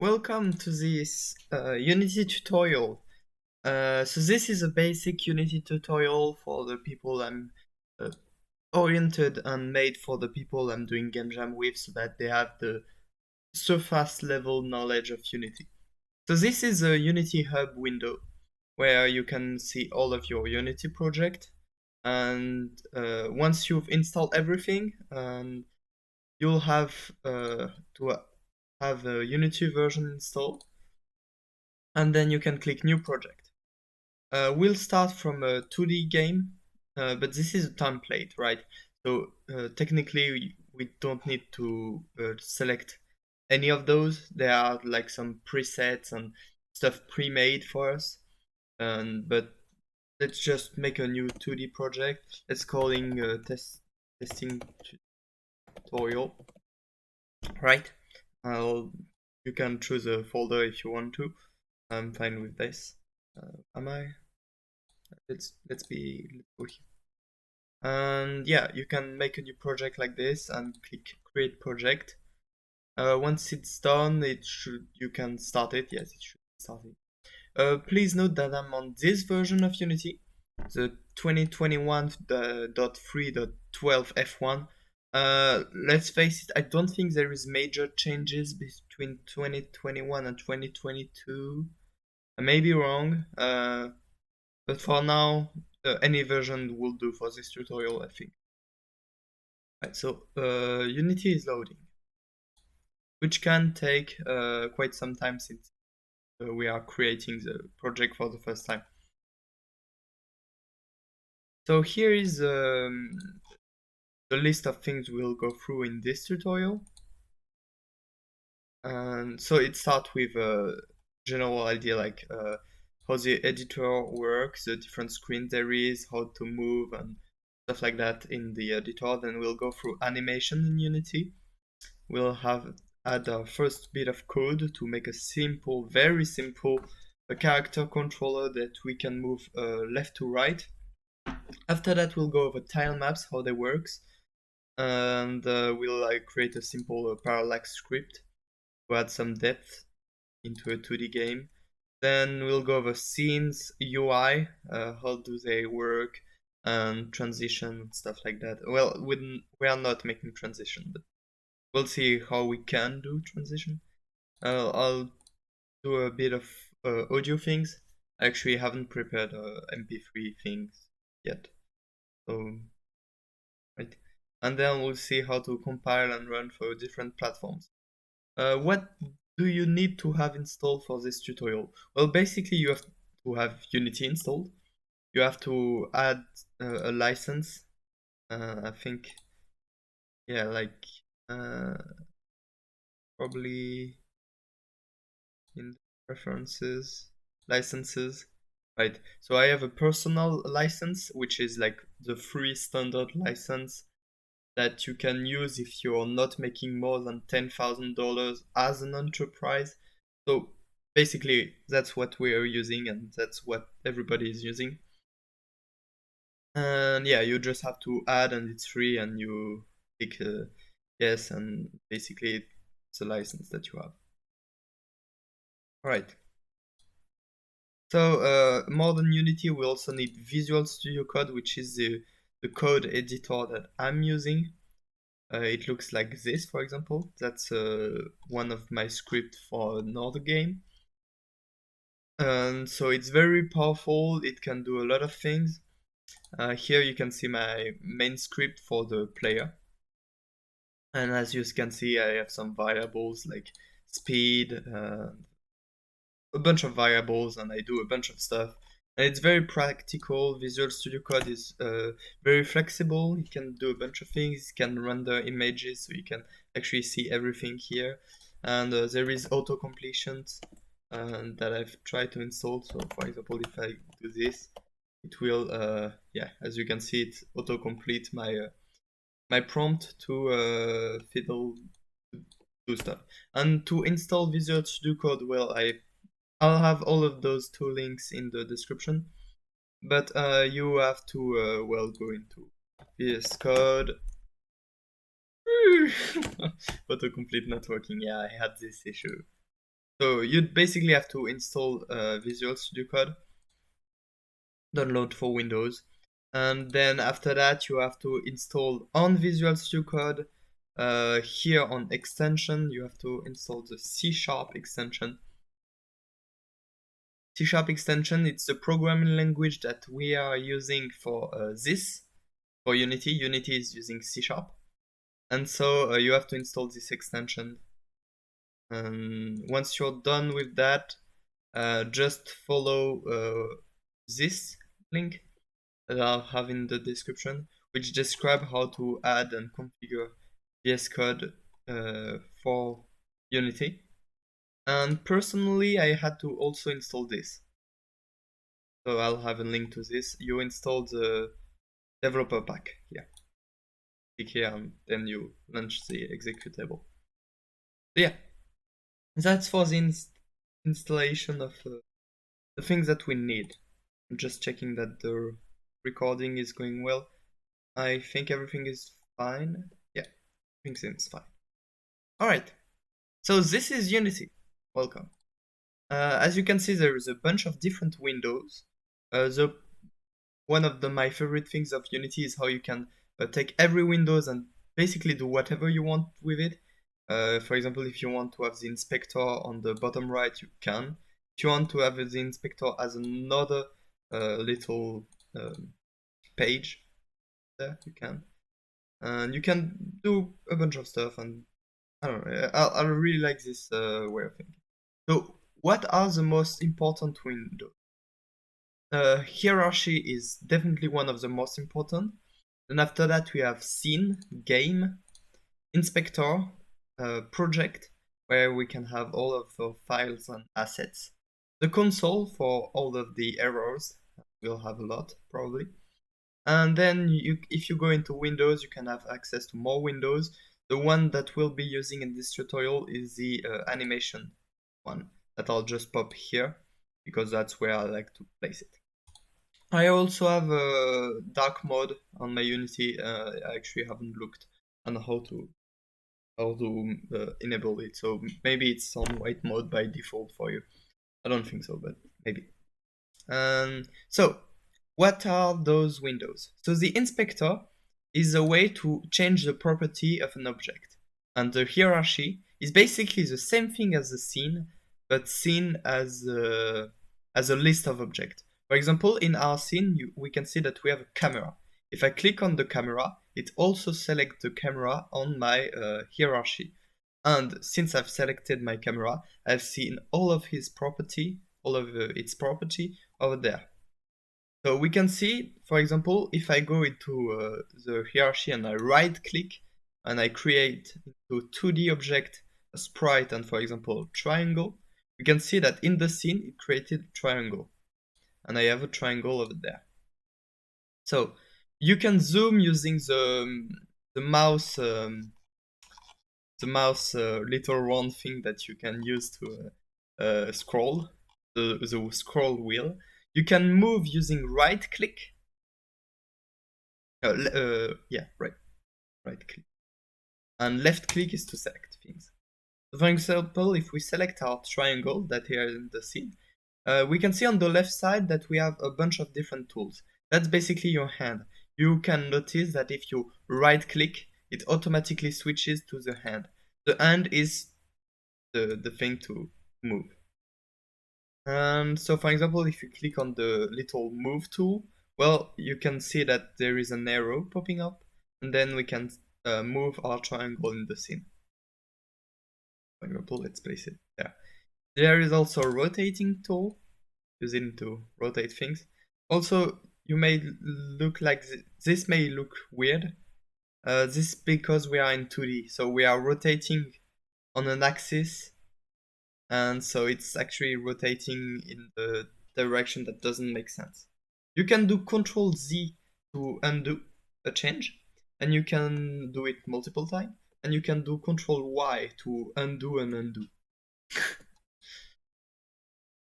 Welcome to this Unity tutorial. So this is a basic Unity tutorial for the people I'm uh, oriented and made for the people I'm doing game jam with so that they have the surface level knowledge of Unity. So this is a Unity Hub window where you can see all of your Unity project, and once you've installed everything, you'll have to have a Unity version installed, and then you can click New Project. We'll start from a 2D game, but this is a template, right? So technically, we don't need to select any of those. There are like some presets and stuff pre-made for us, but let's just make a new 2D project. Let's calling testing tutorial, right? You can choose a folder if you want to. I'm fine with this. Am I? Let's go here. And yeah, you can make a new project like this and click create project. Once it's done, you can start it. Yes, it should be started. Please note that I'm on this version of Unity, the 2021.3.12 F1. Let's face it, I don't think there is major changes between 2021 and 2022. I may be wrong, but for now, any version will do for this tutorial, I think. Right, so Unity is loading, which can take quite some time since we are creating the project for the first time. So here is the list of things we'll go through in this tutorial. And so it starts with a general idea like how the editor works, the different screens there is, how to move and stuff like that in the editor. Then we'll go through animation in Unity. We'll add our first bit of code to make a simple, very simple, a character controller that we can move left to right. After that, we'll go over tile maps, how they works, and we'll create a simple parallax script to add some depth into a 2D game. Then we'll go over scenes, UI, how do they work, and transition, stuff like that. Well, we are not making transition, but we'll see how we can do transition. I'll do a bit of audio things. I actually haven't prepared MP3 things yet. So, right. And then we'll see how to compile and run for different platforms. What do you need to have installed for this tutorial? Well, basically you have to have Unity installed. You have to add a license. I think, yeah, like probably in preferences, licenses, right? So I have a personal license, which is like the free standard license that you can use if you're not making more than $10,000 as an enterprise. So basically, that's what we are using, and that's what everybody is using. And yeah, you just have to add, and it's free, and you click yes, and basically it's a license that you have. All right. So more than Unity, we also need Visual Studio Code, which is the code editor that I'm using. It looks like this, for example. That's one of my scripts for another game. And so it's very powerful. It can do a lot of things. Here you can see my main script for the player. And as you can see, I have some variables like speed, a bunch of variables, and I do a bunch of stuff. And it's very practical. Visual Studio Code is very flexible. You can do a bunch of things. You can render images, so you can actually see everything here. And there is auto completion that I've tried to install. So, for example, if I do this, it will, yeah, as you can see, it auto complete my prompt to fiddle do stuff. And to install Visual Studio Code, well, I'll have all of those two links in the description, but you have to well go into VS Code. Autocomplete not working. Yeah, I had this issue. So you'd basically have to install Visual Studio Code, download for Windows, and then after that you have to install on Visual Studio Code. Here on extension, you have to install the C# extension. C# extension, it's the programming language that we are using for this, for Unity. Unity is using C#. And so you have to install this extension. And once you're done with that, just follow this link that I'll have in the description, which describe how to add and configure VS Code for Unity. And personally, I had to also install this. So I'll have a link to this. You install the developer pack here. Click here and then you launch the executable. So yeah, that's for the installation of the things that we need. I'm just checking that the recording is going well. I think everything is fine. Yeah, everything seems fine. Alright, so this is Unity. Welcome. As you can see, there is a bunch of different windows. One of my favorite things of Unity is how you can take every Windows and basically do whatever you want with it. For example, if you want to have the inspector on the bottom right, you can. If you want to have the inspector as another little page there, you can. And you can do a bunch of stuff, and I don't know, I really like this way of thinking. So, what are the most important windows? Hierarchy is definitely one of the most important. Then after that we have scene, game, inspector, project, where we can have all of the files and assets. The console for all of the errors, we'll have a lot probably. And then if you go into Windows, you can have access to more windows. The one that we'll be using in this tutorial is the animation one that I'll just pop here because that's where I like to place it. I also have a dark mode on my Unity. I actually haven't looked on how to enable it, so maybe it's on white mode by default for you. I don't think so, but maybe. So what are those windows? So the inspector is a way to change the property of an object, and the hierarchy is basically the same thing as the scene, but seen as a list of objects. For example, in our scene, we can see that we have a camera. If I click on the camera, it also selects the camera on my hierarchy. And since I've selected my camera, I've seen all of its property over there. So we can see, for example, if I go into the hierarchy and I right click and I create into 2D object a sprite and, for example, triangle, we can see that in the scene it created a triangle. And I have a triangle over there. So you can zoom using the mouse little round thing that you can use to scroll, the scroll wheel. You can move using right click. Right click. And left click is to select things. So for example, if we select our triangle that here in the scene, we can see on the left side that we have a bunch of different tools. That's basically your hand. You can notice that if you right click, it automatically switches to the hand. The hand is the thing to move. And so for example, if you click on the little move tool, well, you can see that there is an arrow popping up, and then we can move our triangle in the scene. For example, let's place it there. There is also a rotating tool, using to rotate things. Also, you may look like this may look weird. This is because we are in 2D, so we are rotating on an axis, and so it's actually rotating in the direction that doesn't make sense. You can do Ctrl Z to undo a change, and you can do it multiple times, and you can do Ctrl Y to undo and undo.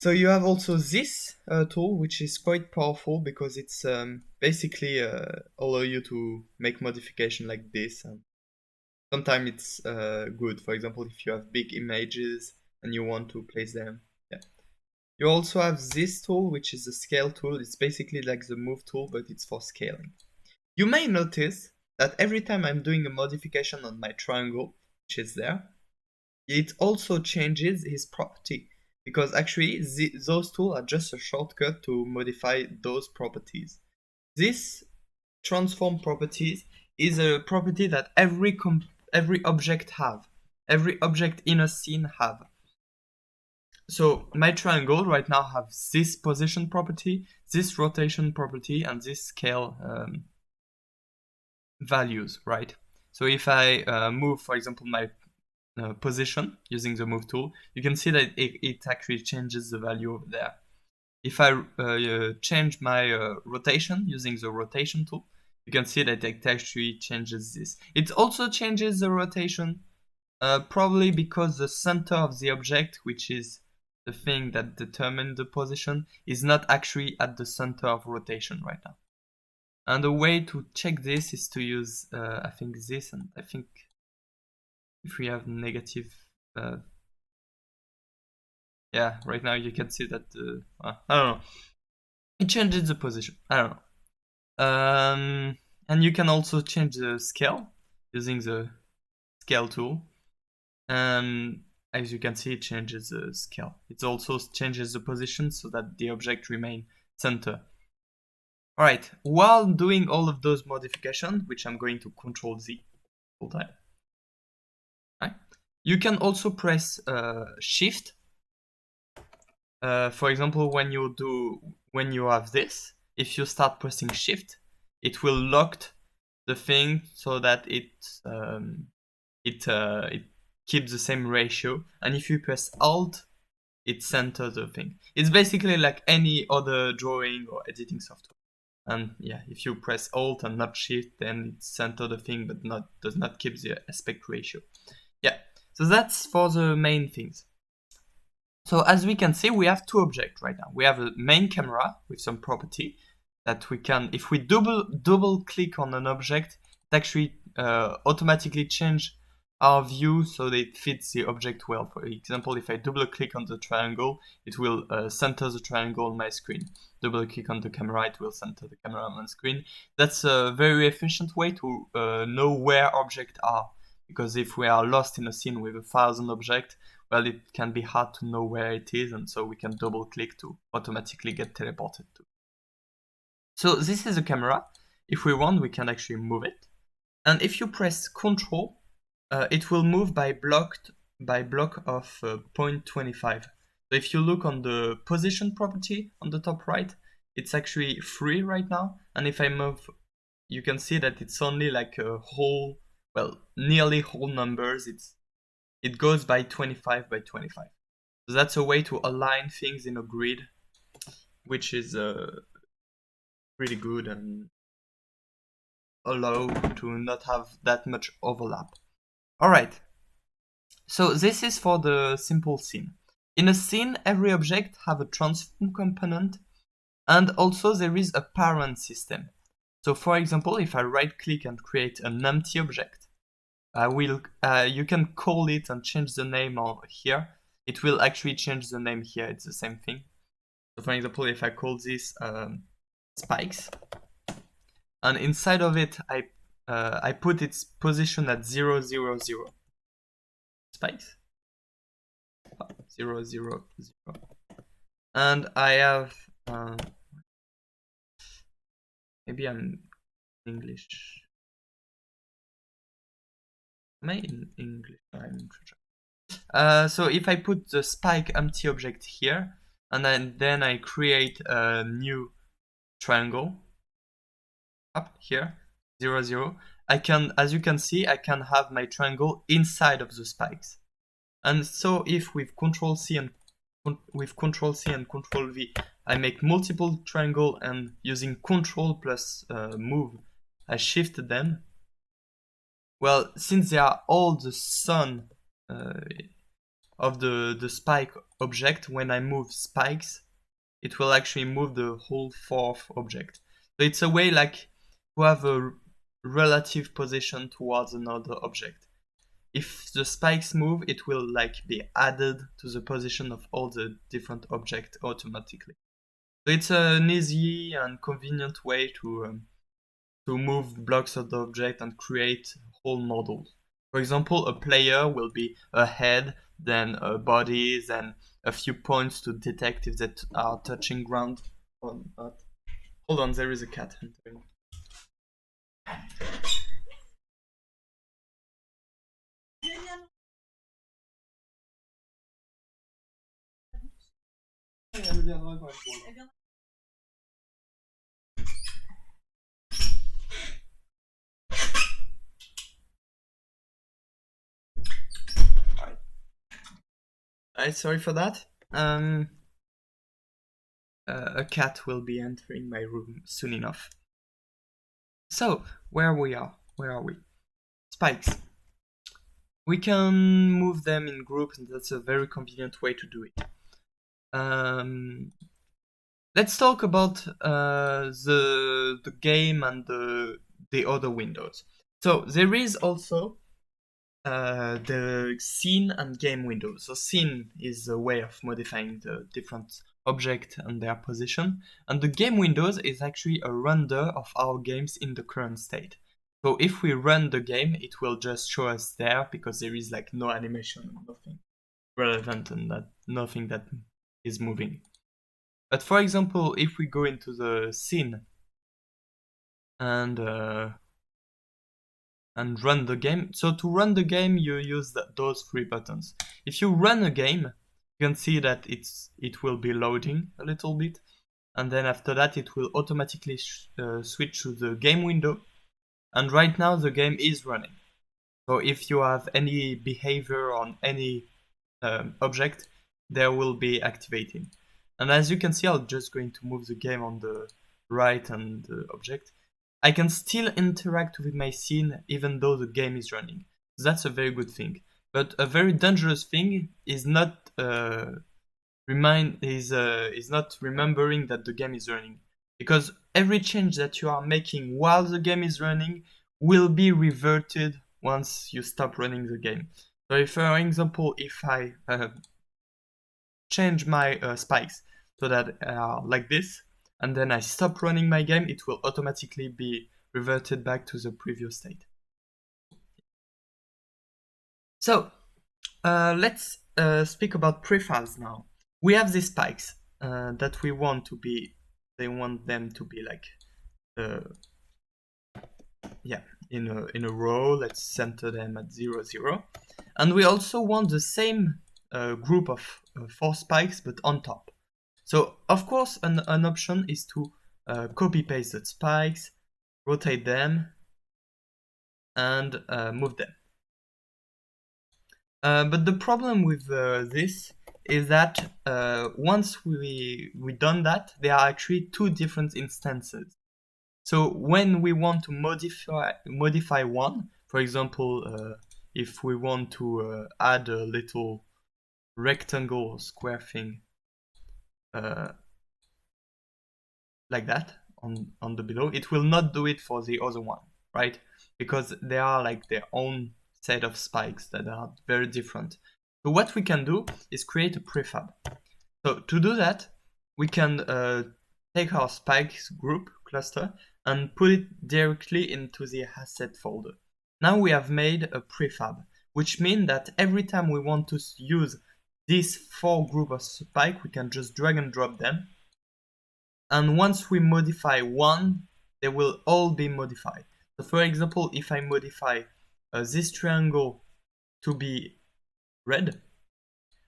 So you have also this tool, which is quite powerful because it's basically allow you to make modification like this. And sometimes it's good. For example, if you have big images and you want to place them. Yeah. You also have this tool, which is the scale tool. It's basically like the move tool, but it's for scaling. You may notice that every time I'm doing a modification on my triangle, which is there, it also changes his property, because actually those tools are just a shortcut to modify those properties. This transform properties is a property that every object have, every object in a scene have. So my triangle right now have this position property, this rotation property, and this scale values, right? So if I move, for example, my position using the move tool, you can see that it actually changes the value over there. If I change my rotation using the rotation tool, you can see that it actually changes this. It also changes the rotation, probably because the center of the object, which is the thing that determines the position, is not actually at the center of rotation right now. And the way to check this is to use, I think this, and I think if we have negative, yeah, right now you can see that, I don't know, it changes the position, I don't know. And you can also change the scale using the scale tool. As you can see, it changes the scale. It also changes the position so that the object remains center. Alright, while doing all of those modifications, which I'm going to Control Z full time, right? You can also press Shift. For example, when you have this, if you start pressing Shift, it will lock the thing so that it keeps the same ratio. And if you press Alt, it centers the thing. It's basically like any other drawing or editing software. And yeah, if you press Alt and not Shift, then it centers the thing, but does not keep the aspect ratio. Yeah, so that's for the main things. So as we can see, we have two objects right now. We have a main camera with some property that we can, if we double click on an object, it actually automatically change our view so that it fits the object well. For example, if I double click on the triangle, it will center the triangle on my screen. Double click on the camera, it will center the camera on my screen. That's a very efficient way to know where objects are. Because if we are lost in a scene with 1,000 objects, well, it can be hard to know where it is, and so we can double click to automatically get teleported to. So this is a camera. If we want, we can actually move it. And if you press Control, it will move by block of 0.25. So if you look on the position property on the top right, it's actually free right now. And if I move, you can see that it's only like a whole, well, nearly whole numbers. It goes by 25 by 25. So that's a way to align things in a grid, which is pretty good and allow to not have that much overlap. Alright, so this is for the simple scene. In a scene, every object have a transform component, and also there is a parent system. So for example, if I right click and create an empty object, you can call it and change the name over here. It will actually change the name here, it's the same thing. So for example, if I call this spikes, and inside of it I put its position at 0, 0, 0. Spikes 0, 0, 0. And I have maybe I'm in English. Am I in English? I'm in French. So if I put the spike empty object here, and then I create a new triangle up here, 0, 0, I can, as you can see, I can have my triangle inside of the spikes. And so if with Control C and Control V, I make multiple triangle, and using Control plus move, I shift them. Well, since they are all the sun of the spike object, when I move spikes, it will actually move the whole fourth object. So it's a way like to have a relative position towards another object. if the spikes move, it will like be added to the position of all the different objects automatically. So it's an easy and convenient way to move blocks of the object and create whole models. For example, a player will be a head, then a body, then a few points to detect if they are touching ground or not. Hold on, there is a cat entering. Sorry for that. A cat will be entering my room soon enough. So, where are we? Spikes. We can move them in groups, and that's a very convenient way to do it. Let's talk about the game and the other windows. So there is also the scene and game windows. So scene is a way of modifying the different objects and their position, and the game windows is actually a render of our games in the current state. So if we run the game, it will just show us there because there is like no animation, nothing relevant, and nothing that is moving. But for example, if we go into the scene and run the game, so to run the game you use those three buttons. If you run a game, you can see that it will be loading a little bit, and then after that it will automatically switch to the game window. And right now the game is running. So if you have any behavior on any object, there will be activating. And as you can see, I'm just going to move the game on the right and the object. I can still interact with my scene even though the game is running. So that's a very good thing. But a very dangerous thing is not remembering that the game is running, because every change that you are making while the game is running will be reverted once you stop running the game. So if, for example, if I change my spikes so that like this, and then I stop running my game, it will automatically be reverted back to the previous state. So let's speak about prefabs now. We have these spikes that we want to be, they want them to be like, in a row. Let's center them at 0, 0. And we also want the same group of 4 spikes, but on top. So of course an option is to copy paste the spikes, rotate them, and move them. But the problem with this is that once we done that, there are actually 2 different instances. So when we want to modify one, for example, if we want to add a little rectangle or square thing like that on the below, it will not do it for the other one, right? Because they are like their own set of spikes that are very different. So what we can do is create a prefab. So to do that, we can take our spikes group cluster and put it directly into the asset folder. Now we have made a prefab, which means that every time we want to use these 4 group of spike, we can just drag and drop them. And once we modify one, they will all be modified. So for example, if I modify this triangle to be red,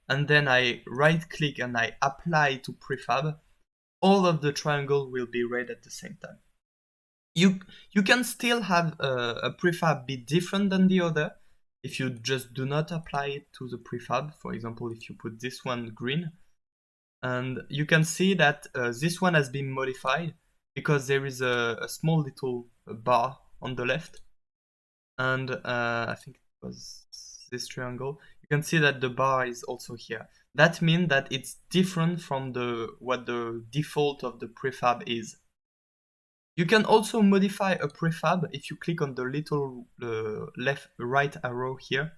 and then I right click and I apply to prefab, all of the triangle will be red at the same time. You can still have a prefab be different than the other if you just do not apply it to the prefab. For example, if you put this one green, and you can see that this one has been modified because there is a small little bar on the left, and I think it was this triangle. You can see that the bar is also here. That means that it's different from what the default of the prefab is. You can also modify a prefab if you click on the little right arrow here.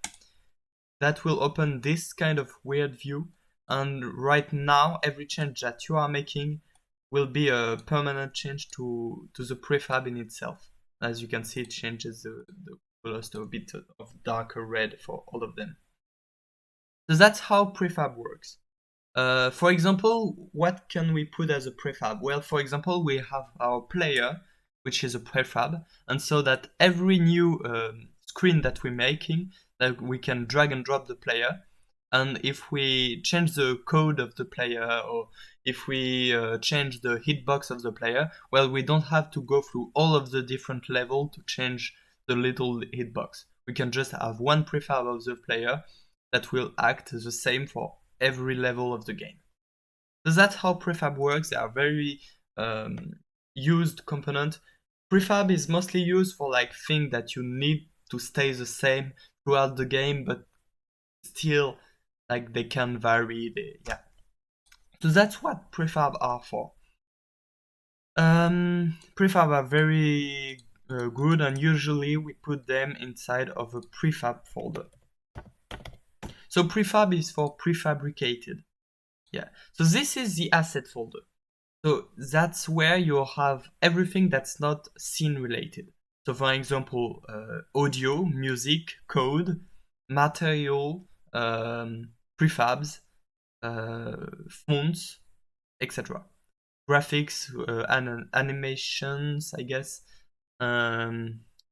that will open this kind of weird view. And right now, every change that you are making will be a permanent change to the prefab in itself. As you can see, it changes the colors to a bit of darker red for all of them. So that's how prefab works. For example, what can we put as a prefab? Well, for example, we have our player, which is a prefab, and so that every new screen that we're making, that we can drag and drop the player, and if we change the code of the player, or if we change the hitbox of the player, well, we don't have to go through all of the different levels to change the little hitbox. We can just have one prefab of the player that will act the same for every level of the game. So that's how prefab works. They are very used component. Prefab is mostly used for like things that you need to stay the same throughout the game, but still like they can vary. Yeah. So that's what prefab are for. Prefab are very good, and usually we put them inside of a prefab folder. So prefab is for prefabricated. Yeah. So this is the asset folder. So that's where you have everything that's not scene related. So for example, audio, music, code, material, prefabs, fonts, etc. Graphics, animations, I guess,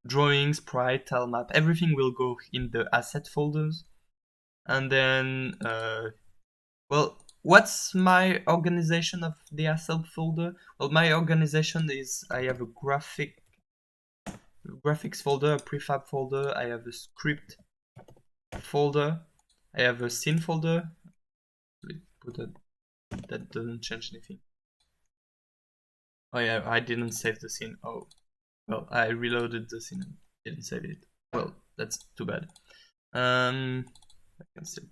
drawings, sprite, tile map, everything will go in the asset folders. And then, well, what's my organization of the asset folder? Well, my organization is I have a graphics folder, a prefab folder, I have a script folder, I have a scene folder. Put that doesn't change anything. Oh yeah, I didn't save the scene. Oh, well, I reloaded the scene and didn't save it. Well, that's too bad. I can still.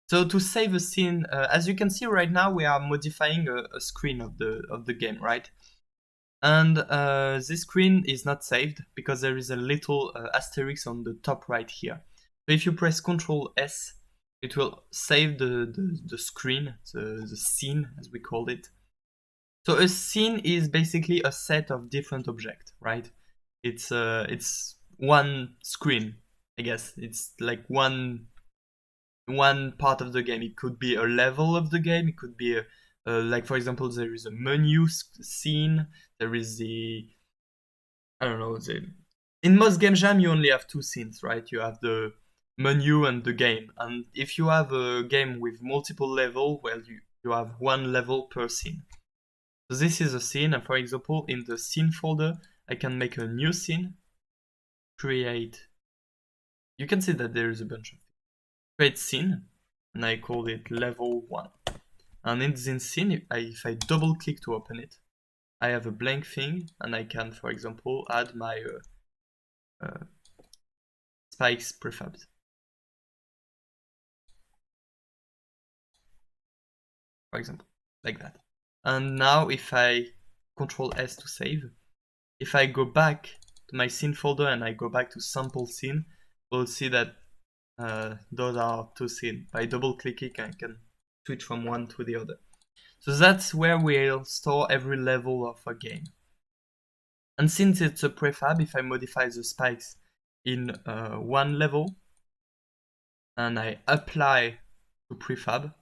So to save a scene, as you can see right now, we are modifying a screen of the game, right? And this screen is not saved because there is a little asterisk on the top right here. So if you press Ctrl S, it will save the screen, the scene as we call it. So a scene is basically a set of different objects, right? It's one screen, I guess. It's like one part of the game. It could be a level of the game. It could be like, for example, there is a menu scene. There is I don't know. In most game jam, you only have two scenes, right? You have the menu and the game. And if you have a game with multiple level, well, you have one level per scene. So this is a scene, and for example, in the scene folder, I can make a new scene, create. You can see that there is a bunch of create scene, and I call it level 1. And in this scene, if I double click to open it, I have a blank thing, and I can, for example, add my spikes prefabs. For example, like that. And now if I Ctrl S to save, if I go back to my scene folder and I go back to sample scene, we'll see that those are two scenes. By double clicking, I can switch from one to the other. So that's where we'll store every level of a game. And since it's a prefab, if I modify the spikes in one level and I apply to prefab,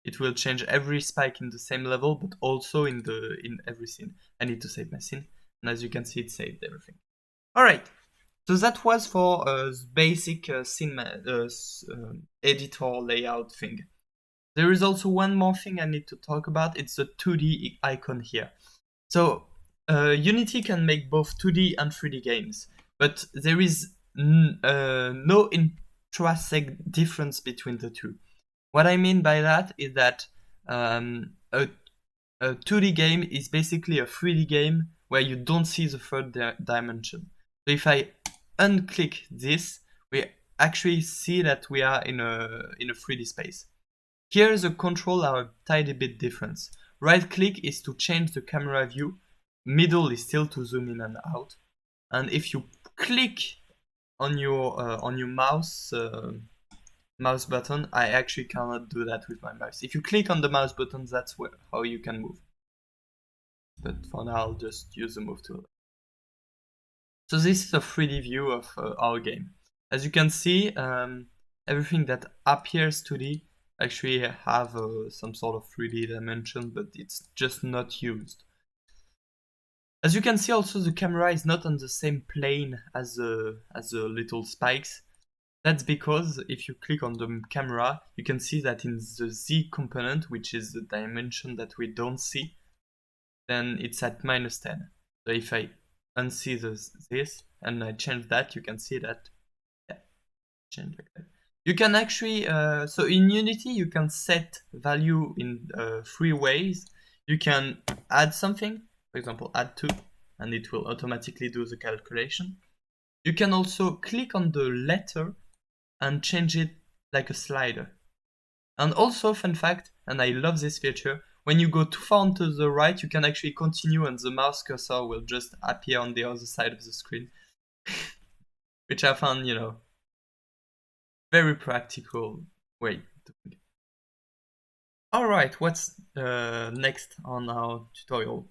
it will change every spike in the same level, but also in every scene. I need to save my scene, and as you can see, it saved everything. All right. So that was for basic scene editor layout thing. There is also one more thing I need to talk about. It's the 2D icon here. So Unity can make both 2D and 3D games, but there is no intrinsic difference between the two. What I mean by that is that a 2D game is basically a 3D game where you don't see the third dimension. So if I unclick this, we actually see that we are in a 3D space. Here the controls are a tiny bit different. Right click is to change the camera view, middle is still to zoom in and out. And if you click on your mouse mouse button, I actually cannot do that with my mouse. If you click on the mouse button, that's how you can move. But for now, I'll just use the move tool. So this is a 3D view of our game. As you can see, everything that appears 2D actually have some sort of 3D dimension, but it's just not used. As you can see also, the camera is not on the same plane as the little spikes. That's because if you click on the camera, you can see that in the Z component, which is the dimension that we don't see, then it's at -10. So if I unsee this and I change that, you can see that, yeah, change like that. You can actually, so in Unity, you can set value in 3 ways. You can add something, for example, add 2, and it will automatically do the calculation. You can also click on the letter and change it like a slider. And also, fun fact, and I love this feature, when you go too far to the right, you can actually continue and the mouse cursor will just appear on the other side of the screen. Which I found, very practical way to think. Alright, what's next on our tutorial?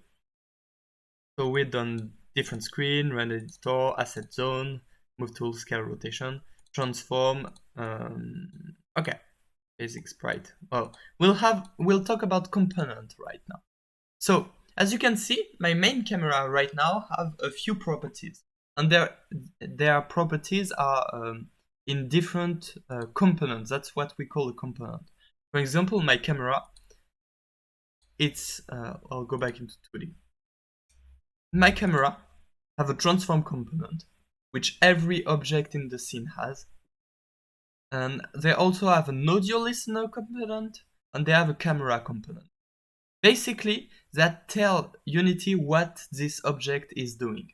So we've done different screen, render editor, asset zone, move tool, scale, rotation, transform, okay. Basic sprite. Well, we'll talk about component right now. So as you can see, my main camera right now have a few properties, and their properties are in different components. That's what we call a component. For example, my camera, it's I'll go back into 2D. My camera have a transform component, which every object in the scene has. And they also have an audio listener component, and they have a camera component. Basically, that tell Unity what this object is doing.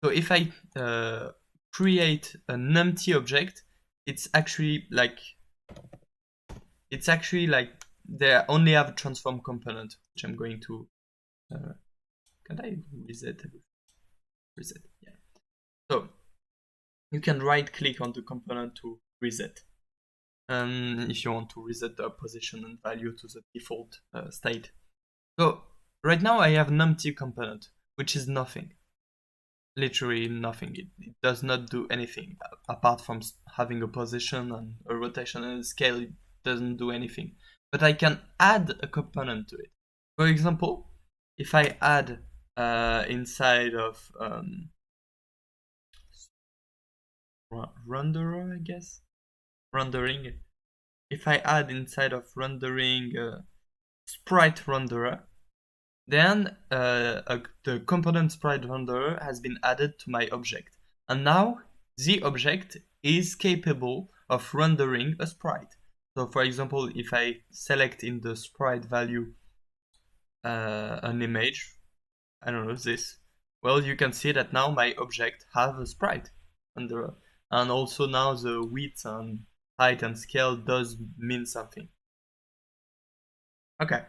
So if I create an empty object, it's actually like they only have a transform component, which I'm going to. Can I reset? Reset, yeah. So you can right click on the component to reset. If you want to reset the position and value to the default state. So right now I have an empty component, which is nothing. Literally nothing. It does not do anything apart from having a position and a rotation and a scale. It doesn't do anything. But I can add a component to it. For example, if I add inside of renderer, I guess, rendering. If I add inside of rendering sprite renderer, then the component sprite renderer has been added to my object. And now the object is capable of rendering a sprite. So for example, if I select in the sprite value an image, I don't know, this, well, you can see that now my object have a sprite renderer. And also now the width and height and scale does mean something. Okay.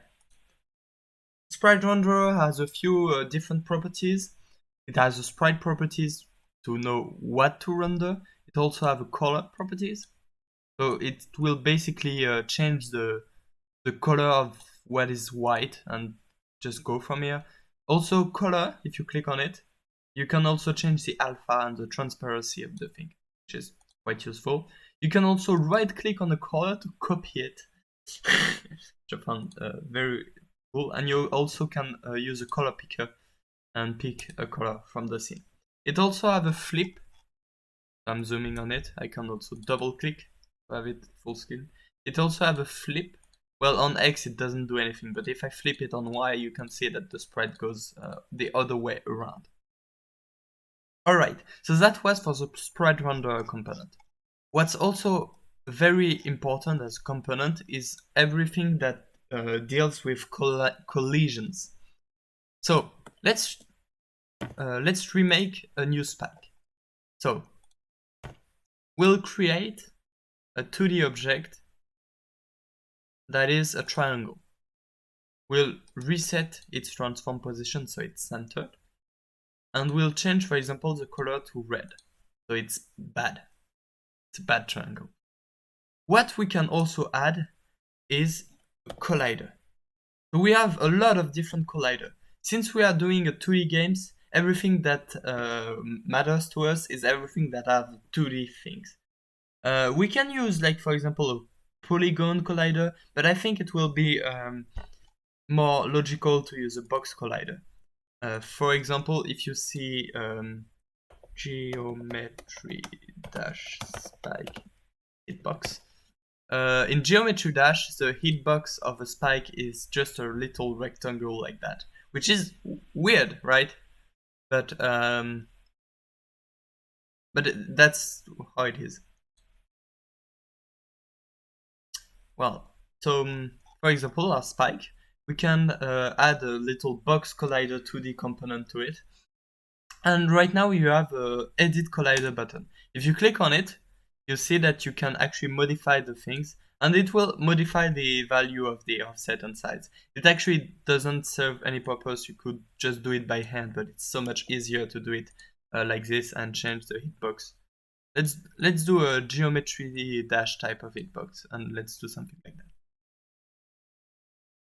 Sprite renderer has a few different properties. It has the sprite properties to know what to render. It also has a color properties. So it will basically change the color of what is white and just go from here. Also color, if you click on it, you can also change the alpha and the transparency of the thing, which is quite useful. You can also right click on the color to copy it, which I found very cool. And you also can use a color picker and pick a color from the scene. It also have a flip. I'm zooming on it. I can also double click to have it full screen. It also have a flip. Well, on X it doesn't do anything, but if I flip it on Y, you can see that the sprite goes the other way around. Alright, so that was for the sprite renderer component. What's also very important as a component is everything that deals with collisions. So let's remake a new spike. So we'll create a 2D object that is a triangle. We'll reset its transform position so it's centered. And we'll change, for example, the color to red. So it's bad. It's a bad triangle. What we can also add is a collider. So we have a lot of different collider. Since we are doing a 2D games, everything that matters to us is everything that have 2D things. We can use, like, for example, a polygon collider, but I think it will be more logical to use a box collider. For example, if you see geometry dash spike hitbox. In Geometry Dash, the hitbox of a spike is just a little rectangle like that, which is weird, right? But that's how it is. Well, so for example, our spike, we can add a little box collider 2D component to it. And right now you have a edit collider button. If you click on it, you see that you can actually modify the things, and it will modify the value of the offset and size. It actually doesn't serve any purpose. You could just do it by hand, but it's so much easier to do it like this and change the hitbox. Let's do a geometry dash type of hitbox, and let's do something like that.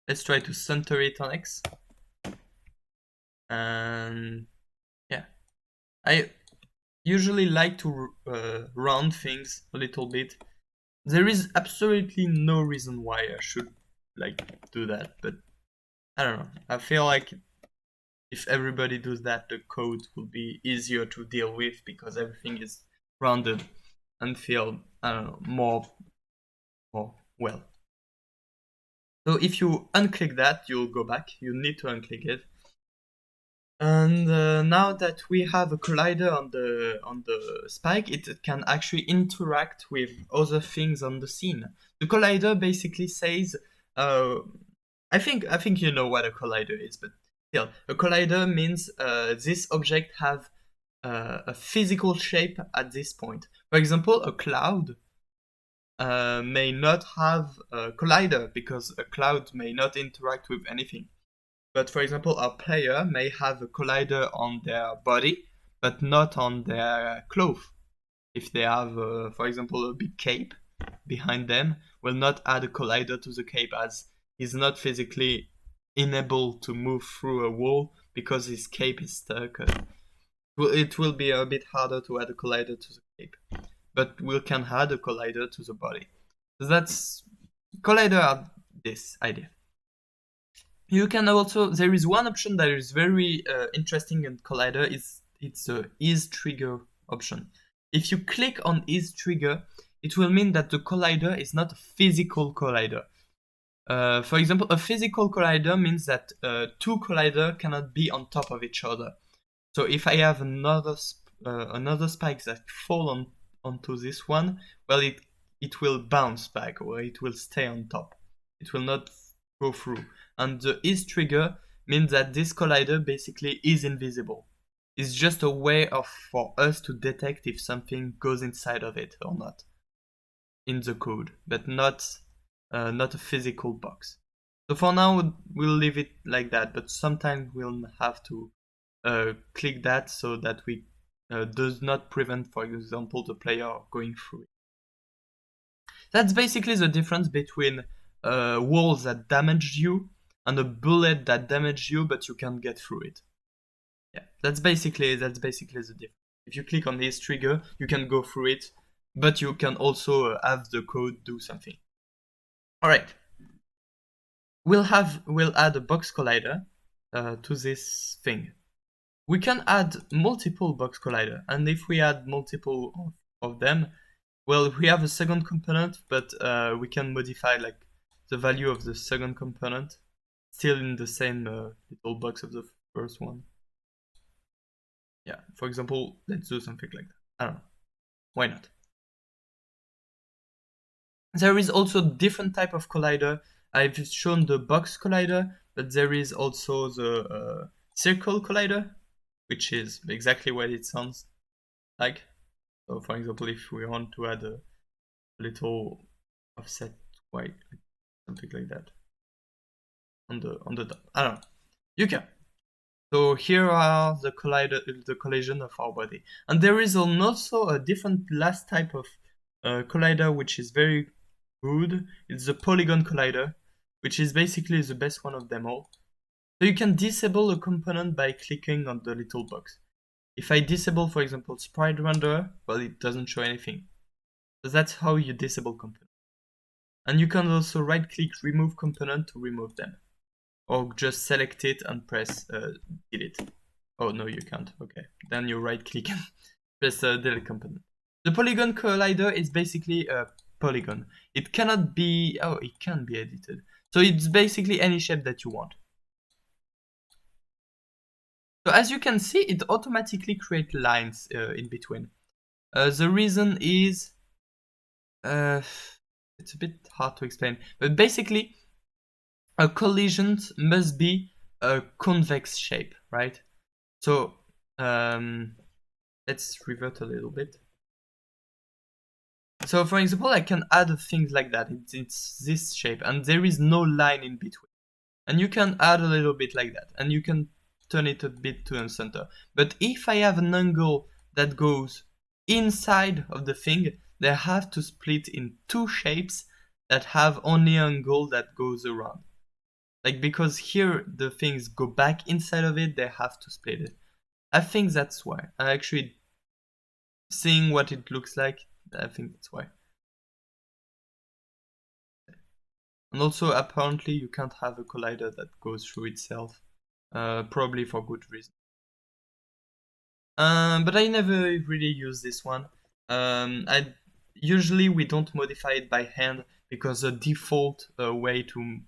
Let's try to center it on X. And yeah, I usually like to round things a little bit. There is absolutely no reason why I should like do that, but I don't know. I feel like if everybody does that, the code will be easier to deal with because everything is rounded and feel, I don't know, more well. So if you unclick that, you'll go back. You need to unclick it. And now that we have a collider on the spike, it can actually interact with other things on the scene. The collider basically says, I think you know what a collider is, but still, a collider means this object have a physical shape at this point. For example, a cloud may not have a collider because a cloud may not interact with anything. But for example, a player may have a collider on their body, but not on their clothes. If they have, for example, a big cape behind them, will not add a collider to the cape as he's not physically enabled to move through a wall because his cape is stuck. It will be a bit harder to add a collider to the cape, but we can add a collider to the body. So that's collider are this idea. You can also, there is one option that is very interesting in Collider, it's the is trigger option. If you click on is trigger, it will mean that the collider is not a physical collider. For example, a physical collider means that two collider cannot be on top of each other. So if I have another spike that fall onto this one, well, it will bounce back or it will stay on top. It will not go through. And the is trigger means that this collider basically is invisible. It's just a way for us to detect if something goes inside of it or not in the code, but not a physical box. So for now, we'll leave it like that, but sometimes we'll have to click that so that we does not prevent, for example, the player going through it. That's basically the difference between walls that damage you and a bullet that damages you, but you can't get through it. Yeah, that's basically the difference. If you click on this trigger, you can go through it, but you can also have the code do something. All right, we'll add a box collider to this thing. We can add multiple box collider, and if we add multiple of them, well, we have a second component, but we can modify like the value of the second component, still in the same little box of the first one. Yeah, for example, let's do something like that. I don't know. Why not? There is also different type of collider. I've shown the box collider, but there is also the circle collider, which is exactly what it sounds like. So for example, if we want to add a little offset white, something like that on the top. I don't know. You can. So here are the collision of our body. And there is also a different last type of collider which is very good. It's the polygon collider, which is basically the best one of them all. So you can disable a component by clicking on the little box. If I disable, for example, sprite renderer, well, it doesn't show anything. So that's how you disable components. And you can also right-click remove component to remove them. Or just select it and press delete. Oh, no, you can't. Okay. Then you right-click and press delete component. The polygon collider is basically a polygon. It cannot be... Oh, it can be edited. So it's basically any shape that you want. So as you can see, it automatically creates lines in between. The reason is... it's a bit hard to explain. But basically, a collision must be a convex shape, right? So let's revert a little bit. So for example, I can add things like that. It's this shape and there is no line in between. And you can add a little bit like that and you can turn it a bit to the center. But if I have an angle that goes inside of the thing, they have to split in two shapes that have only an angle that goes around. Like, because here the things go back inside of it, they have to split it. I think that's why. I actually, seeing what it looks like, I think that's why. And also, apparently, you can't have a collider that goes through itself. Probably for good reason. But I never really use this one. Usually we don't modify it by hand because the default way to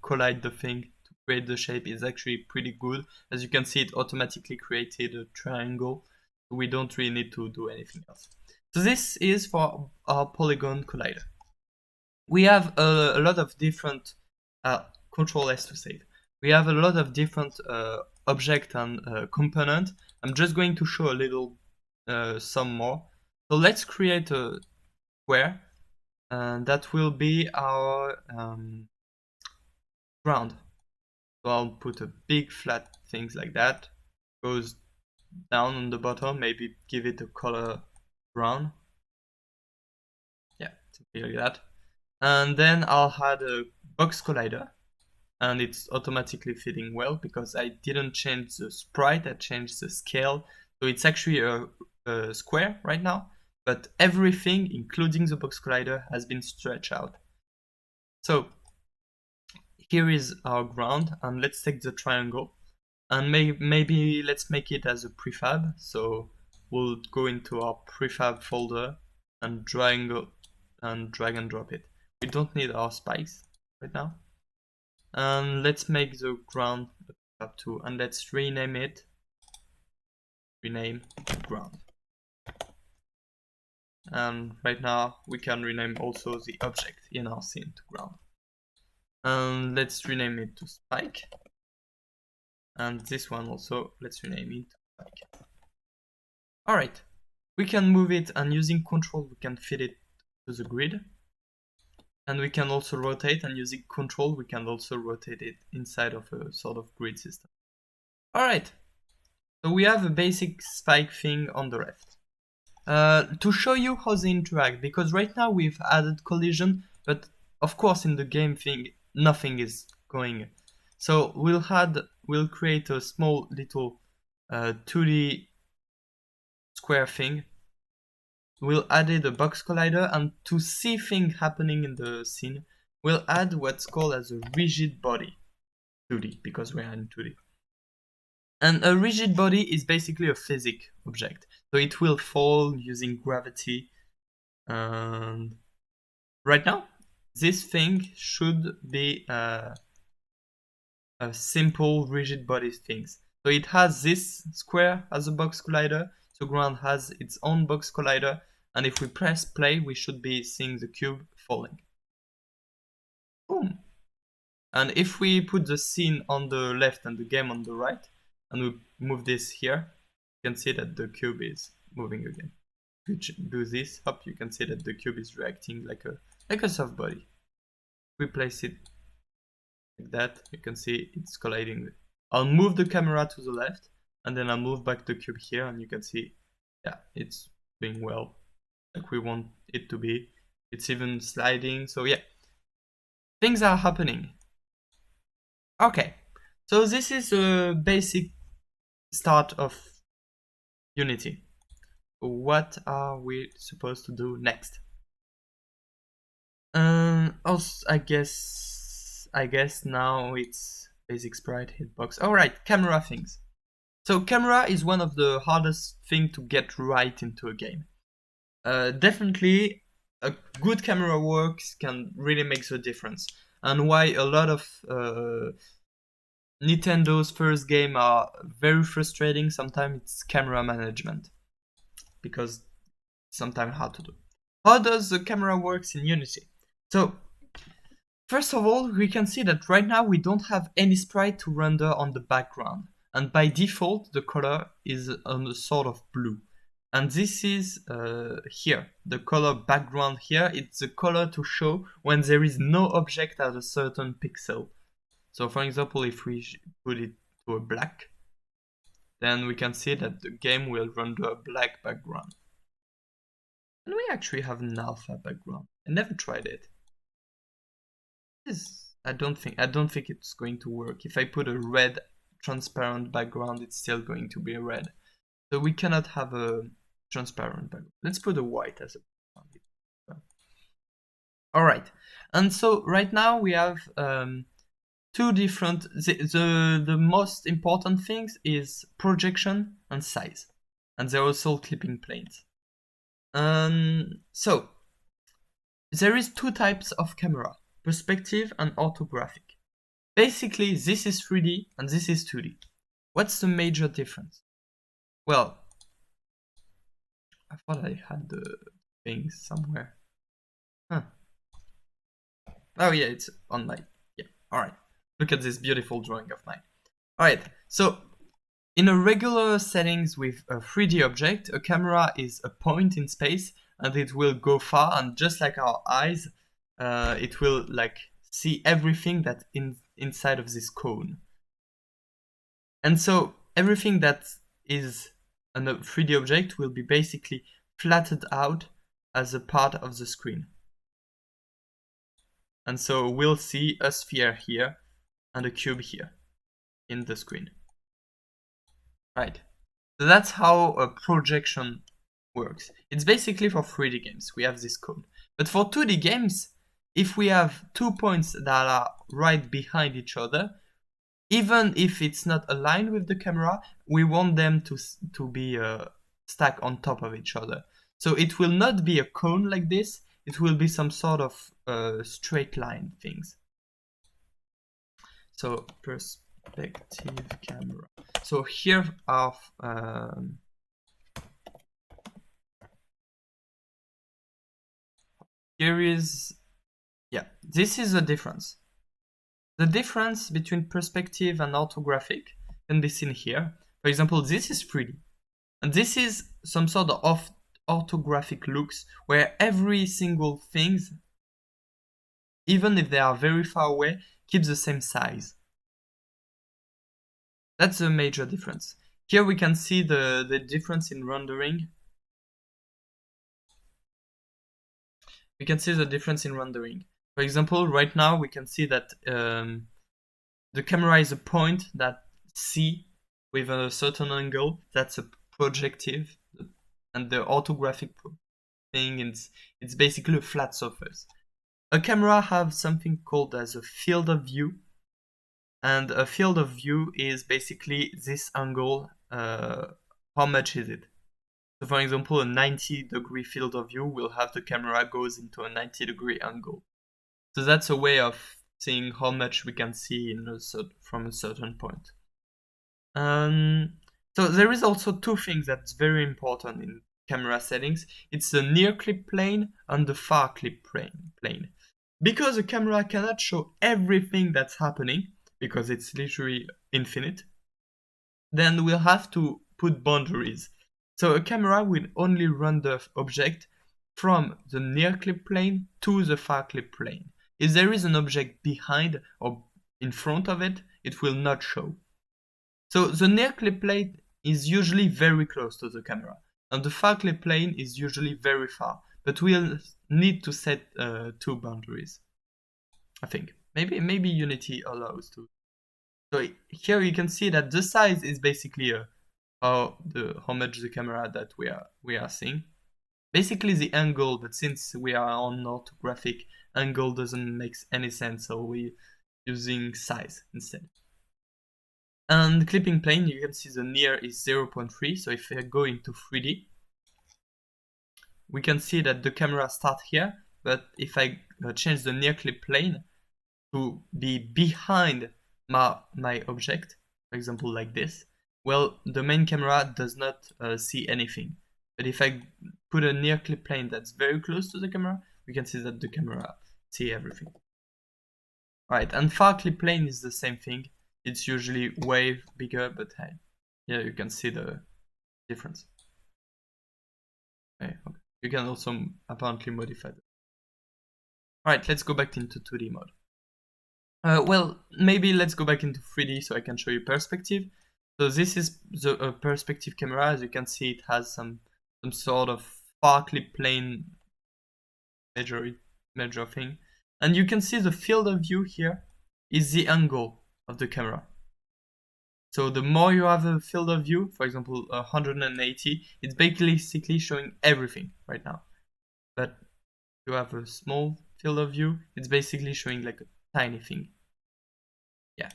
collide the thing to create the shape is actually pretty good. As you can see, it automatically created a triangle. We don't really need to do anything else. So this is for our polygon collider. We have a lot of different Control S to save. We have a lot of different object and component. I'm just going to show a little some more. So let's create a square and that will be our ground. So I'll put a big flat things like that. Goes down on the bottom, maybe give it a color brown. Yeah, something like that. And then I'll add a box collider. And it's automatically fitting well because I didn't change the sprite, I changed the scale. So it's actually a square right now, but everything, including the box collider, has been stretched out. So here is our ground, and let's take the triangle, and maybe let's make it as a prefab. So we'll go into our prefab folder and drag and drop it. We don't need our spikes right now. And let's make the ground up to, and let's rename it. Rename ground. And right now we can rename also the object in our scene to ground. And let's rename it to spike. And this one also, let's rename it to spike. Alright, we can move it, and using control we can fit it to the grid. And we can also rotate, and using control we can also rotate it inside of a sort of grid system. Alright, so we have a basic spike thing on the left. To show you how they interact, because right now we've added collision, but of course in the game thing nothing is going. So we'll create a small little 2D square thing. We'll add a box collider, and to see things happening in the scene, we'll add what's called as a rigid body 2D, because we're in 2D. And a rigid body is basically a physics object. So it will fall using gravity. And right now, this thing should be a simple rigid body thing. So it has this square as a box collider. So ground has its own box collider. And if we press play, we should be seeing the cube falling. Boom. And if we put the scene on the left and the game on the right, and we move this here, you can see that the cube is moving again. If you do this up, you can see that the cube is reacting like a soft body. If we place it like that, you can see it's colliding with I'll move the camera to the left, and then I'll move back the cube here, and you can see, yeah, it's doing well, like we want it to be. It's even sliding, so yeah, things are happening. Okay, so this is a basic start of Unity. What are we supposed to do next? Also, I guess now it's basic sprite hitbox. All right, camera things. So camera is one of the hardest thing to get right into a game. Definitely, a good camera works can really make the difference, and why a lot of Nintendo's first game are very frustrating. Sometimes it's camera management, because sometimes hard to do. How does the camera works in Unity? So, first of all, we can see that right now we don't have any sprite to render on the background. And by default, the color is on a sort of blue. And this is here, the color background here, it's the color to show when there is no object at a certain pixel. So for example, if we put it to a black, then we can see that the game will render a black background. And we actually have an alpha background. I never tried it. I don't think it's going to work. If I put a red transparent background, it's still going to be red. So we cannot have a transparent background. Let's put a white as a background. Alright, and so right now we have two different, the most important things is projection and size. And they're also clipping planes. So, there is two types of camera, perspective and orthographic. Basically, this is 3D and this is 2D. What's the major difference? Well, I thought I had the things somewhere. Huh. Oh yeah, it's on my, yeah, alright. Look at this beautiful drawing of mine. Alright, so in a regular settings with a 3D object, a camera is a point in space and it will go far, and just like our eyes, it will like see everything that inside of this cone. And so everything that is a 3D object will be basically flattened out as a part of the screen. And so we'll see a sphere here and a cube here in the screen. Right. So that's how a projection works. It's basically for 3D games. We have this cone. But for 2D games, if we have 2 points that are right behind each other, even if it's not aligned with the camera, we want them to be stacked on top of each other. So it will not be a cone like this. It will be some sort of straight line things. So perspective camera. So here are here is, yeah, this is the difference. The difference between perspective and orthographic can be seen here. For example, this is 3D, and this is some sort of orthographic looks where every single thing, even if they are very far away, keeps the same size. That's a major difference. Here we can see the difference in rendering. We can see the difference in rendering. For example, right now we can see that the camera is a point that C with a certain angle. That's a projective, and the orthographic thing it's basically a flat surface. A camera has something called as a field of view, and a field of view is basically this angle. How much is it? So for example, a 90-degree field of view will have the camera goes into a 90-degree angle. So that's a way of seeing how much we can see from a certain point. So there is also two things that's very important in camera settings. It's the near clip plane and the far clip plane. Because the camera cannot show everything that's happening, because it's literally infinite, then we'll have to put boundaries. So a camera will only render object from the near clip plane to the far clip plane. If there is an object behind or in front of it, it will not show. So the near clip plane is usually very close to the camera, and the far clip plane is usually very far. But we'll need to set two boundaries. I think maybe Unity allows to. So here you can see that the size is basically how much the camera that we are seeing. Basically the angle, but since we are on orthographic, angle doesn't make any sense, so we're using size instead. And clipping plane, you can see the near is 0.3, so if I go into 3D, we can see that the camera starts here, but if I change the near clip plane to be behind my object, for example like this, well, the main camera does not see anything. But if I put a near clip plane that's very close to the camera, we can see that the camera see everything. Right, and far clip plane is the same thing. It's usually way bigger, but hey, yeah, you can see the difference. Okay. You can also apparently modify it. Alright, let's go back into 2D mode. Well, maybe let's go back into 3D so I can show you perspective. So this is the perspective camera. As you can see, it has some sort of far clip plane measure thing. And you can see the field of view here is the angle of the camera. So the more you have a field of view, for example 180, it's basically showing everything right now. But if you have a small field of view, it's basically showing like a tiny thing. Yeah.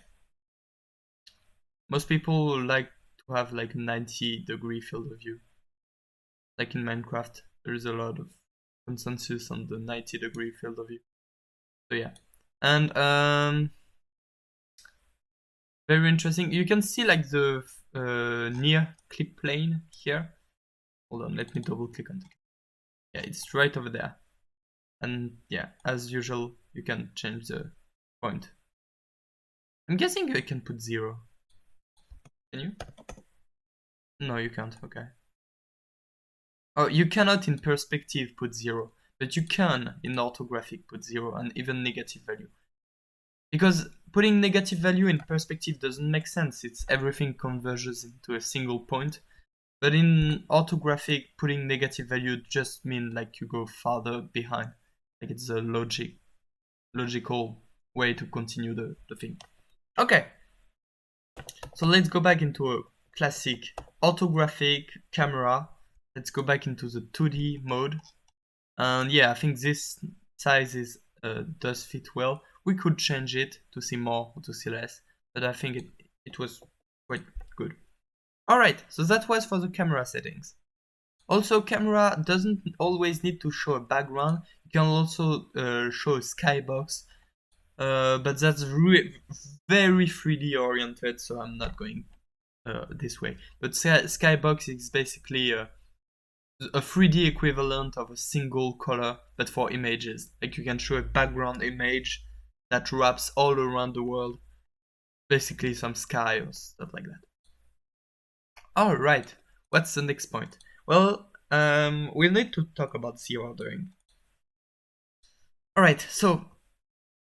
Most people like to have like a 90-degree field of view. Like in Minecraft, there is a lot of consensus on the 90-degree field of view. So yeah. And very interesting. You can see like the near clip plane here. Hold on, let me double click on it. Yeah, it's right over there. And yeah, as usual, you can change the point. I'm guessing I can put 0. Can you? No, you can't. Okay. Oh, you cannot in perspective put 0, but you can in orthographic put 0 and even negative value. Because putting negative value in perspective doesn't make sense. It's everything converges into a single point. But in orthographic, putting negative value just means like you go farther behind. Like it's a logical way to continue the thing. Okay. So let's go back into a classic orthographic camera. Let's go back into the 2D mode. And yeah, I think this size does fit well. We could change it to see more or to see less, but I think it was quite good. Alright, so that was for the camera settings. Also, camera doesn't always need to show a background. You can also show a skybox, but that's very 3D oriented, so I'm not going this way. But skybox is basically a 3D equivalent of a single color, but for images. Like you can show a background image that wraps all around the world. Basically some sky or stuff like that. Alright, what's the next point? Well, we'll need to talk about the ordering. Alright, so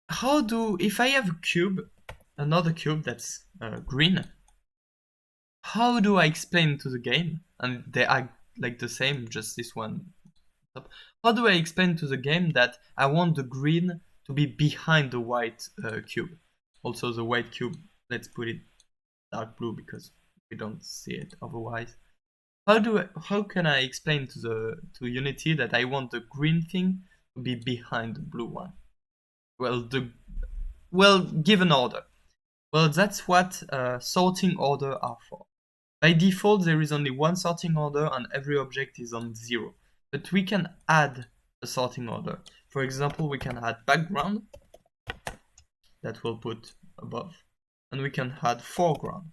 if I have a cube, another cube that's green, how do I explain to the game? And they are like the same, just this one. How do I explain to the game that I want the green to be behind the white cube? Also the white cube, let's put it dark blue because we don't see it otherwise. How can I explain to Unity that I want the green thing to be behind the blue one? Well, give an order. Well, that's what sorting order are for. By default, there is only one sorting order and every object is on 0. But we can add a sorting order. For example, we can add background that we'll put above, and we can add foreground.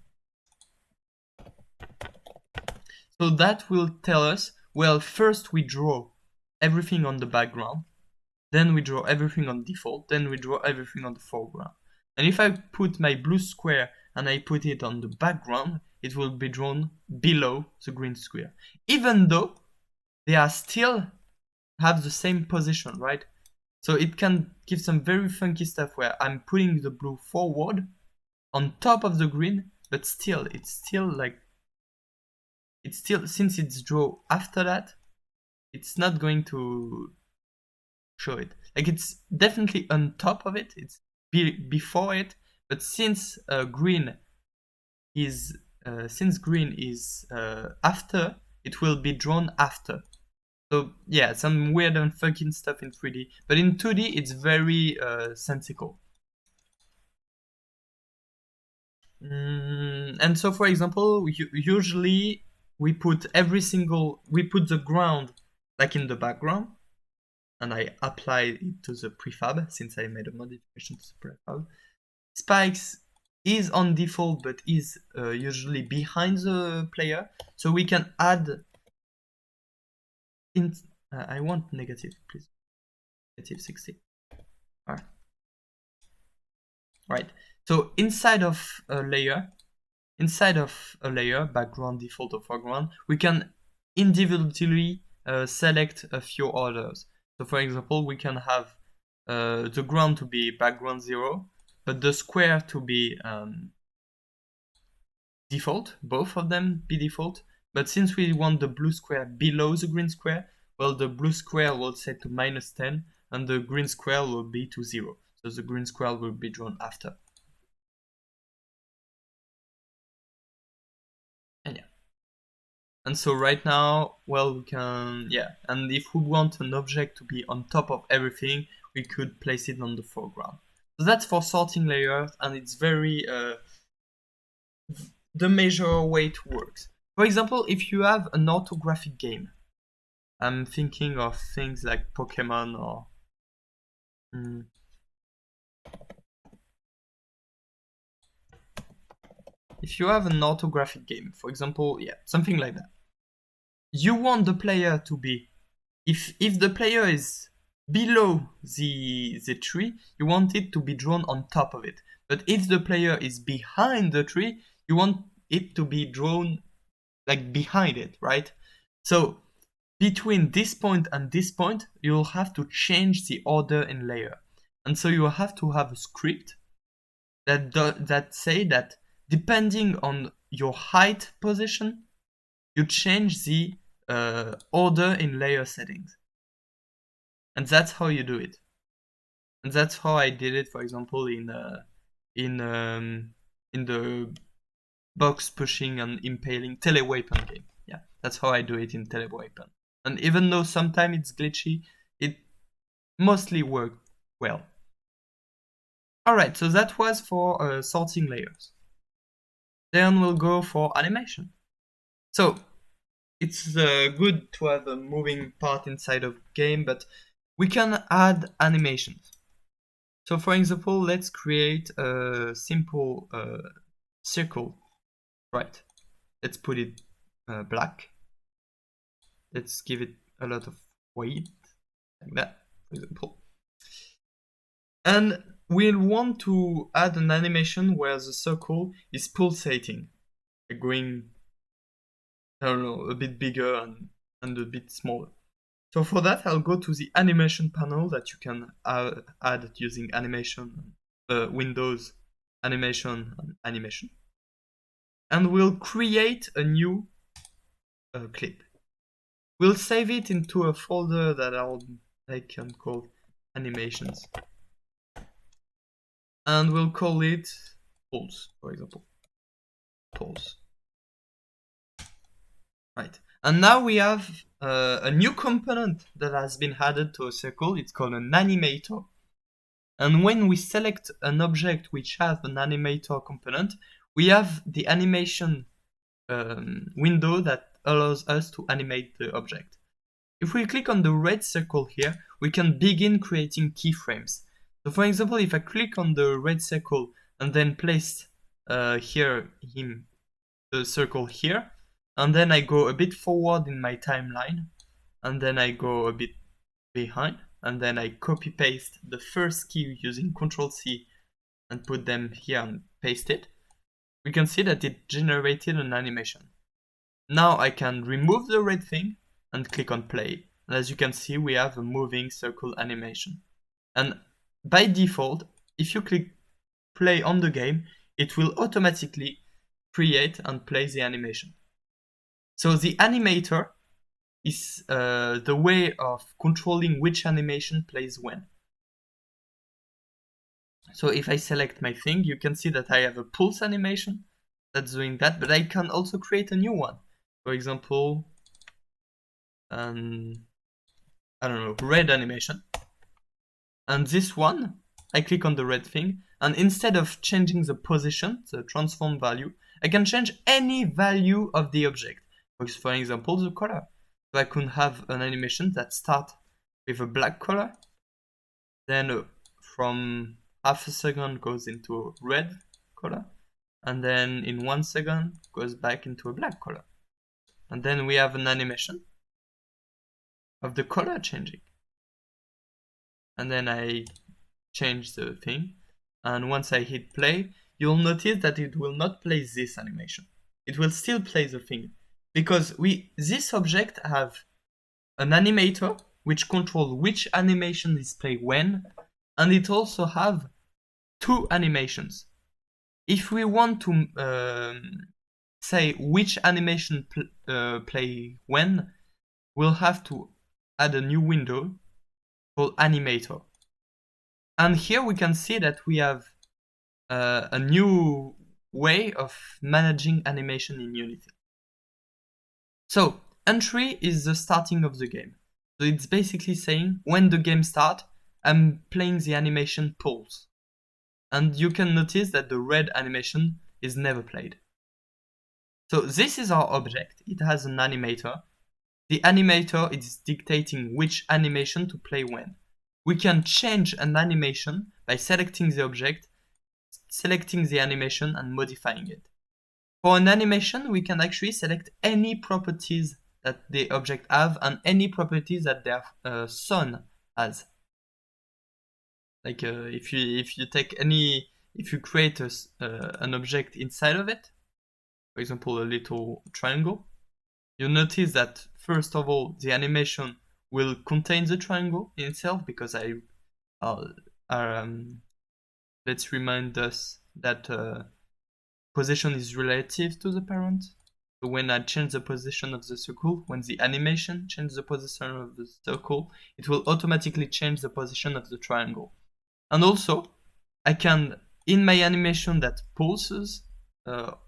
So that will tell us, well, first we draw everything on the background, then we draw everything on default, then we draw everything on the foreground. And if I put my blue square and I put it on the background, it will be drawn below the green square. Even though they are still have the same position, right? So it can give some very funky stuff where I'm putting the blue forward on top of the green, but still, since it's draw after that, it's not going to show it. Like, it's definitely on top of it, it's before it, but since green is after, it will be drawn after. So yeah, some weird and fucking stuff in 3D, but in 2D it's very sensical. And so, for example, usually we put the ground like in the background, and I apply it to the prefab since I made a modification to the prefab. Spikes is on default, but is usually behind the player, so we can add I want negative, please. Negative 60. Alright. Right. So inside of a layer, background, default, or foreground, we can individually select a few orders. So for example, we can have the ground to be background 0, but the square to be default, both of them be default. But since we want the blue square below the green square, well, the blue square will set to -10 and the green square will be to 0. So the green square will be drawn after. And yeah. And so right now, well, we can, yeah. And if we want an object to be on top of everything, we could place it on the foreground. So that's for sorting layers, and it's very the major way it works. For example, if you have an orthographic game, I'm thinking of things like Pokemon or if you have an orthographic game, for example, yeah, something like that. You want the player to be, if the player is below the tree, you want it to be drawn on top of it. But if the player is behind the tree, you want it to be drawn like behind it, right? So between this point and this point, you'll have to change the order in layer. And so you have to have a script that say that depending on your height position, you change the order in layer settings. And that's how you do it. And that's how I did it, for example, in the box pushing and impaling teleweapon game. Yeah, that's how I do it in teleweapon. And even though sometimes it's glitchy, it mostly worked well. Alright, so that was for sorting layers. Then we'll go for animation. So it's good to have a moving part inside of game, but we can add animations. So for example, let's create a simple circle. Right. Let's put it black. Let's give it a lot of weight, like that, for example. And we'll want to add an animation where the circle is pulsating, like going, I don't know, a bit bigger and a bit smaller. So for that, I'll go to the animation panel that you can add using animation, Windows, animation, and animation. And we'll create a new clip. We'll save it into a folder that I can call animations. And we'll call it tools, for example. Tools. Right. And now we have a new component that has been added to a circle. It's called an animator. And when we select an object which has an animator component, we have the animation window that allows us to animate the object. If we click on the red circle here, we can begin creating keyframes. So for example, if I click on the red circle and then place the circle here, and then I go a bit forward in my timeline, and then I go a bit behind, and then I copy paste the first key using Ctrl+C and put them here and paste it, we can see that it generated an animation. Now I can remove the red thing and click on play. And as you can see, we have a moving circle animation. And by default, if you click play on the game, it will automatically create and play the animation. So the animator is the way of controlling which animation plays when. So if I select my thing, you can see that I have a pulse animation that's doing that, but I can also create a new one. For example, I don't know, red animation. And this one, I click on the red thing, and instead of changing the position, the transform value, I can change any value of the object. For example, the color. So I could have an animation that starts with a black color, then from half a second goes into a red color, and then in 1 second goes back into a black color. And then we have an animation of the color changing. And then I change the thing, and once I hit play, you'll notice that it will not play this animation. It will still play the thing, because this object have an animator which control which animation is played when, and it also have two animations. If we want to say which animation play when, we'll have to add a new window called animator. And here we can see that we have a new way of managing animation in Unity. So entry is the starting of the game. So it's basically saying when the game starts, I'm playing the animation pulse. And you can notice that the red animation is never played. So this is our object. It has an animator. The animator is dictating which animation to play when. We can change an animation by selecting the object, selecting the animation, and modifying it. For an animation, we can actually select any properties that the object have and any properties that their son has. Like if you create an object inside of it, for example, a little triangle, you notice that first of all the animation will contain the triangle in itself, because let's remind us that position is relative to the parent. So when I change the position of the circle, when the animation changes the position of the circle, it will automatically change the position of the triangle. And also, I can, in my animation that pulses up,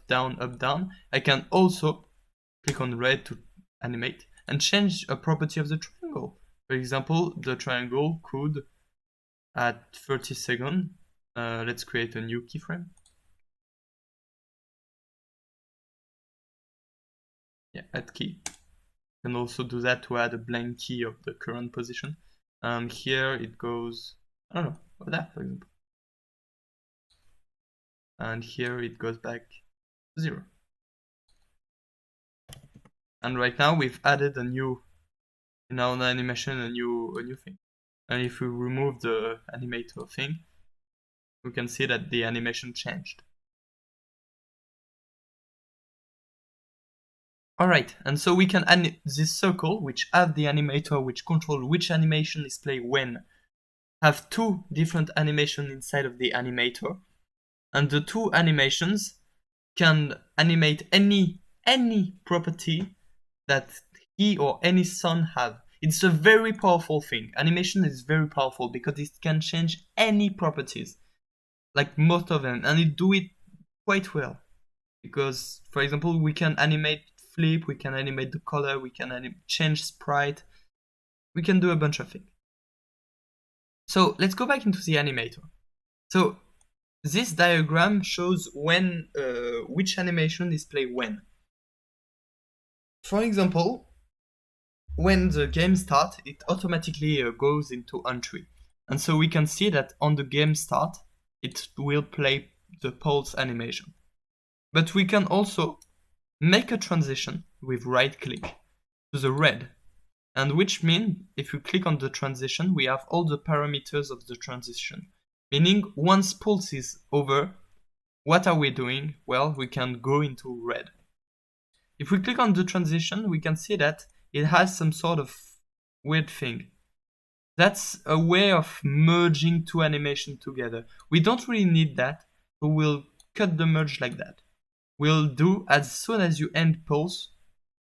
down, I can also click on red to animate and change a property of the triangle. For example, the triangle could, at 30 seconds, let's create a new keyframe. Yeah, add key. You can also do that to add a blank key of the current position. Here it goes, I don't know, over there, for example. And here it goes back to 0. And right now we've added a new, in our animation, a new thing. And if we remove the animator thing, we can see that the animation changed. Alright, and so we can add this circle, which have the animator which control which animation is played when, have two different animations inside of the animator, and the two animations can animate any property that he or any son have. It's a very powerful thing. Animation is very powerful because it can change any properties, like most of them, and it do it quite well. Because, for example, we can animate flip, we can animate the color, we can change sprite, we can do a bunch of things. So let's go back into the animator. So this diagram shows when which animation is played when. For example, when the game starts, it automatically goes into entry. And so we can see that on the game start, it will play the pulse animation. But we can also make a transition with right click to the red. And which means if we click on the transition, we have all the parameters of the transition. Meaning once pulse is over, what are we doing? Well, we can go into red. If we click on the transition, we can see that it has some sort of weird thing. That's a way of merging two animations together. We don't really need that, so we'll cut the merge like that. will do as soon as you end pulse,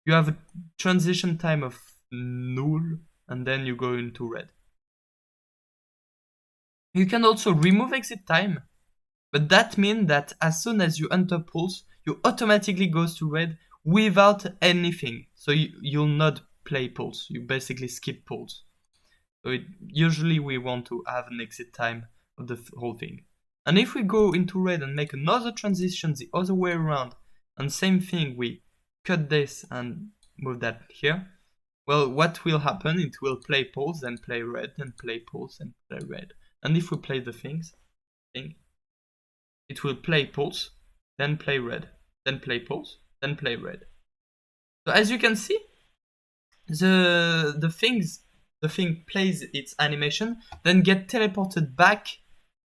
you have a transition time of null, and then you go into red. You can also remove exit time, but that means that as soon as you enter pulse, you automatically goes to red without anything. So you'll not play pulse, you basically skip pulse. So usually we want to have an exit time of the whole thing. And if we go into red and make another transition the other way around, and same thing, we cut this and move that here, well, what will happen? It will play pulse, then play red, then play pulse, and play red. And if we play the thing, it will play pulse, then play red, then play pulse, then play red. So as you can see, the thing plays its animation, then get teleported back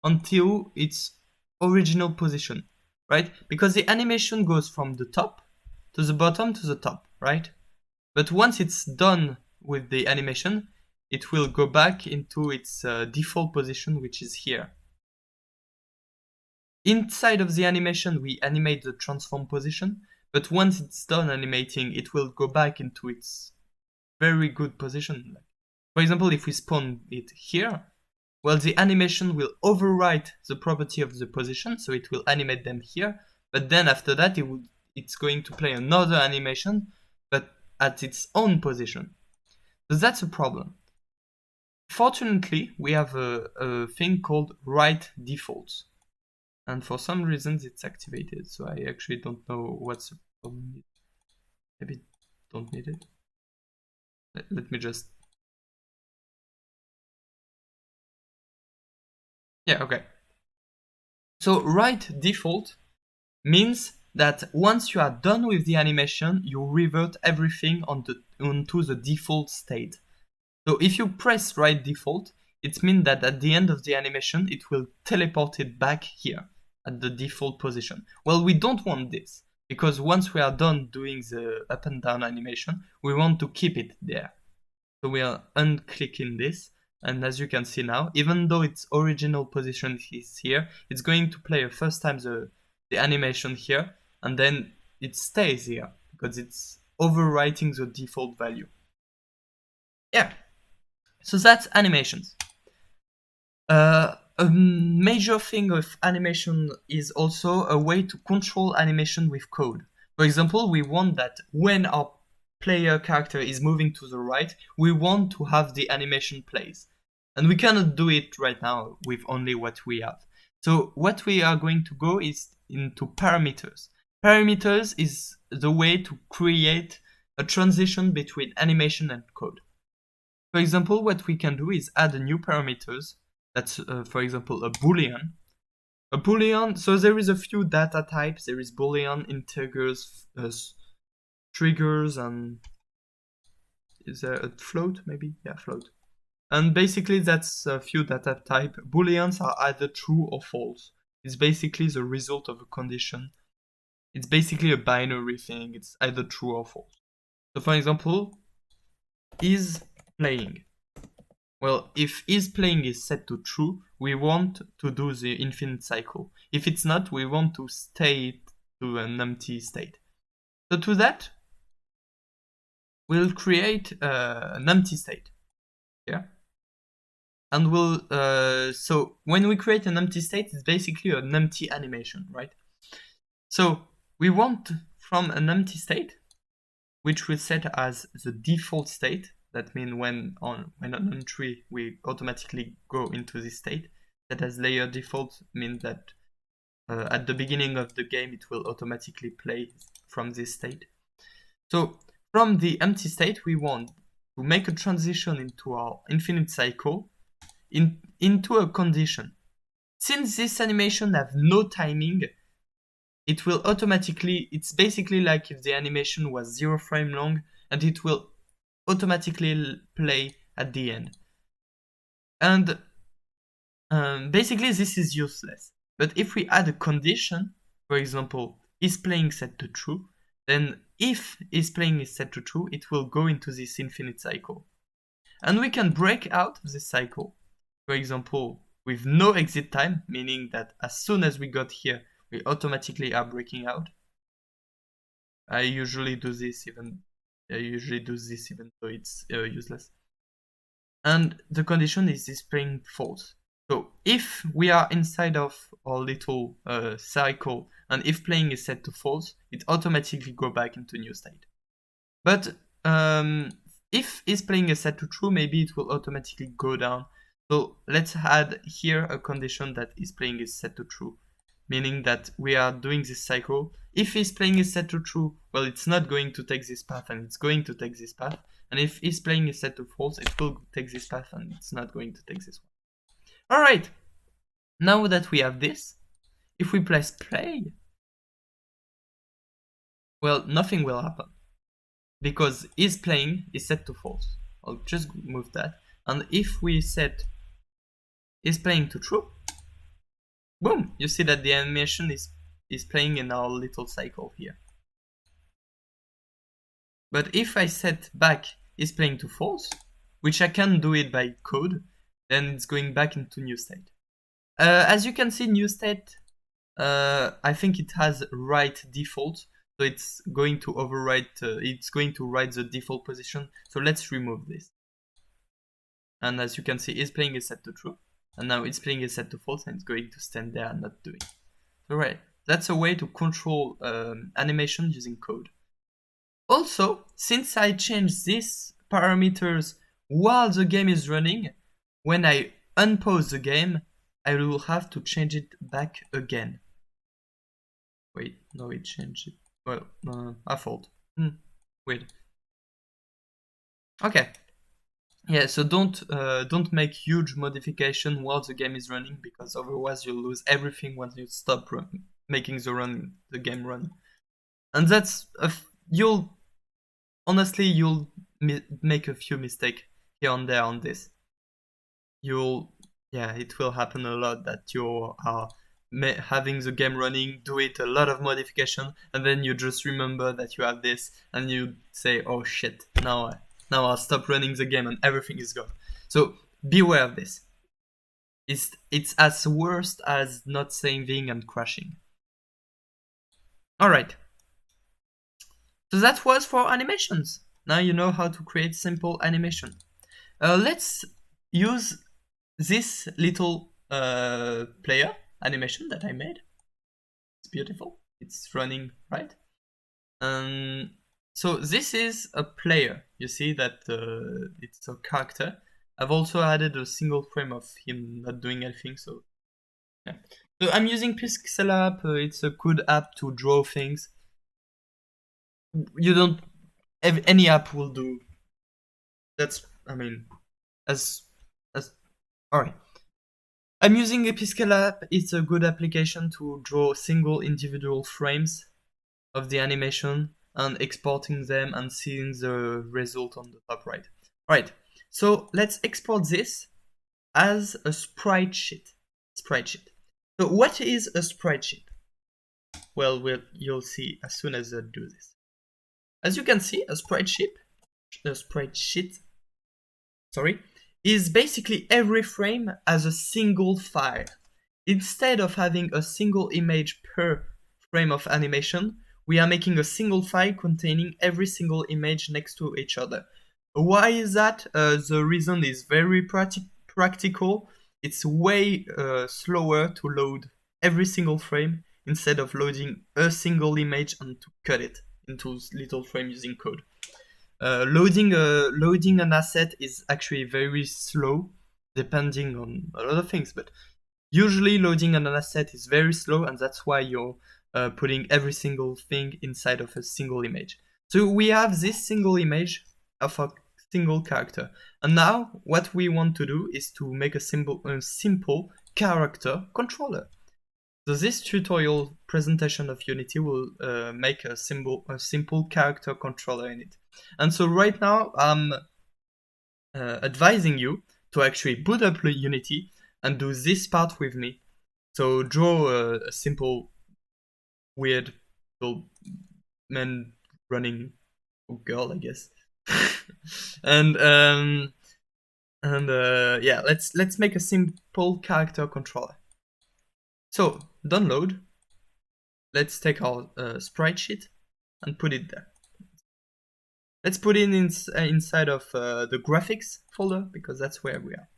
until its original position, right? Because the animation goes from the top to the bottom to the top, right? But once it's done with the animation, it will go back into its default position, which is here. Inside of the animation, we animate the transform position, but once it's done animating, it will go back into its very good position. For example, if we spawn it here, well, the animation will overwrite the property of the position, so it will animate them here, but then after that, it's going to play another animation, but at its own position. So that's a problem. Fortunately, we have a thing called write defaults. And for some reasons it's activated, so I actually don't know what's the problem. Maybe don't need it. Let me just... Yeah, okay. So write default means that once you are done with the animation, you revert everything onto the default state. So if you press write default, it means that at the end of the animation, it will teleport it back here at the default position. Well, we don't want this, because once we are done doing the up and down animation, we want to keep it there. So we are unclicking this, and as you can see now, even though its original position is here, it's going to play a first time the animation here, and then it stays here, because it's overwriting the default value. Yeah, so that's animations. A major thing with animation is also a way to control animation with code. For example, we want that when our player character is moving to the right, we want to have the animation plays. And we cannot do it right now with only what we have. So what we are going to go is into parameters. Parameters is the way to create a transition between animation and code. For example, what we can do is add a new parameters. That's, for example, a boolean. A boolean, so there is a few data types. There is boolean, integers, triggers, and is there a float maybe? Yeah, float. And basically that's a few data type. Booleans are either true or false. It's basically the result of a condition. It's basically a binary thing. It's either true or false. So for example, is playing. Well, if isPlaying is set to true, we want to do the infinite cycle. If it's not, we want to stay to an empty state. So to that, we'll create an empty state here. And we'll, so when we create an empty state, it's basically an empty animation, right? So we want from an empty state, which we set as the default state. That means when on entry, we automatically go into this state. That as layer default means that at the beginning of the game, it will automatically play from this state. So from the empty state, we want to make a transition into our infinite cycle into a condition. Since this animation have no timing, it will automatically, it's basically like if the animation was 0 frame long, and it will automatically play at the end. And basically this is useless. But if we add a condition, for example, isPlaying set to true, then if isPlaying is set to true, it will go into this infinite cycle. And we can break out of this cycle. For example, with no exit time, meaning that as soon as we got here, we automatically are breaking out. I usually do this even though it's useless. And the condition is displaying false. So if we are inside of our little cycle, and if playing is set to false, it automatically go back into new state. But if is playing is set to true, maybe it will automatically go down. So let's add here a condition that is playing is set to true, meaning that we are doing this cycle. If is playing is set to true, well, it's not going to take this path, and it's going to take this path. And if is playing is set to false, it will take this path, and it's not going to take this one. All right. Now that we have this, if we press play, well, nothing will happen because is playing is set to false. I'll just move that. And if we set is playing to true, boom, you see that the animation is playing in our little cycle here. But if I set back is playing to false, which I can do it by code, then it's going back into new state. As you can see, new state, I think it has write default, so it's going to overwrite, it's going to write the default position. So let's remove this. And as you can see, is playing is set to true, and now it's playing is set to false, and it's going to stand there and not do it. So right, that's a way to control animation using code. Also, since I changed these parameters while the game is running, when I unpause the game, I will have to change it back again. Wait, no, it changed it. Well, I fault. Wait. Okay. Yeah, so don't make huge modification while the game is running, because otherwise you'll lose everything once you stop making the game run. And that's you'll make a few mistakes here and there on this. It will happen a lot that you are having the game running, do it a lot of modification, and then you just remember that you have this, and you say, oh shit, now I'll stop running the game and everything is gone. So beware of this. It's as worst as not saving and crashing. Alright. So that was for animations. Now you know how to create simple animation. Let's use this little player animation that I made. It's beautiful. It's running, right? So this is a player. You see that it's a character. I've also added a single frame of him not doing anything. So yeah. So I'm using Pixel App. It's a good app to draw things. You don't. Any app will do. That's. I mean, as. Alright. I'm using a Pixel App. It's a good application to draw single individual frames of the animation and exporting them and seeing the result on the top right. Alright, so let's export this as a sprite sheet. So what is a sprite sheet? Well, you'll see as soon as I do this. As you can see, a sprite sheet, is basically every frame as a single file. Instead of having a single image per frame of animation, we are making a single file containing every single image next to each other. Why is that? The reason is very practical. It's way slower to load every single frame instead of loading a single image and to cut it into little frames using code. Loading an asset is actually very slow, depending on a lot of things, but usually loading an asset is very slow, and that's why you're putting every single thing inside of a single image. So we have this single image of a single character, and now what we want to do is to make a simple character controller. So this tutorial presentation of Unity will make a simple character controller in it. And so right now I'm advising you to actually boot up Unity and do this part with me. So draw a simple weird little man running, or girl, I guess. and yeah, let's make a simple character controller. So download. Let's take our sprite sheet and put it there. Let's put it inside of the graphics folder, because that's where we are.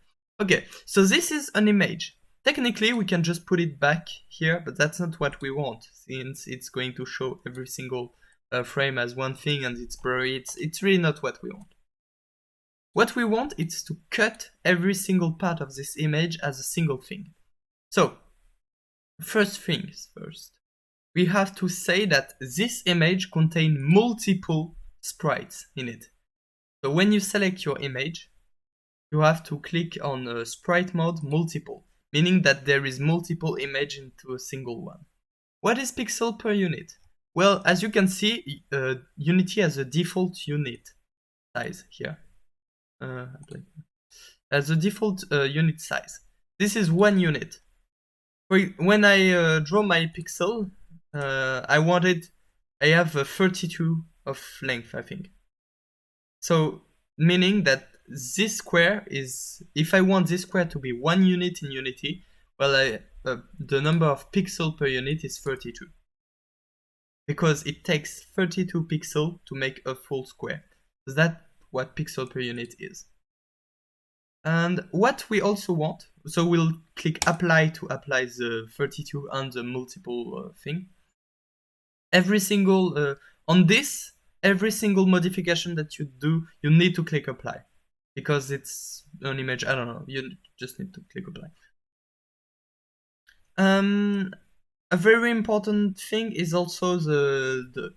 Okay, so this is an image. Technically, we can just put it back here, but that's not what we want, since it's going to show every single frame as one thing and it's blurry. It's really not what we want. What we want is to cut every single part of this image as a single thing. So, first things first. We have to say that this image contains multiple sprites in it. So when you select your image, you have to click on sprite mode multiple, meaning that there is multiple image into a single one. What is pixel per unit? Well, as you can see, Unity has a default unit size here. As a default unit size. This is 1 unit. When I draw my pixel, I have 32 of length, I think. So, meaning that this square is, if I want this square to be 1 unit in Unity, well, the number of pixel per unit is 32. Because it takes 32 pixels to make a full square. So that's what pixel per unit is. And what we also want, so we'll click apply to apply the 32 and the multiple thing. Every single, on this, every single modification that you do, you need to click apply. Because it's an image, I don't know, you just need to click apply. A very important thing is also the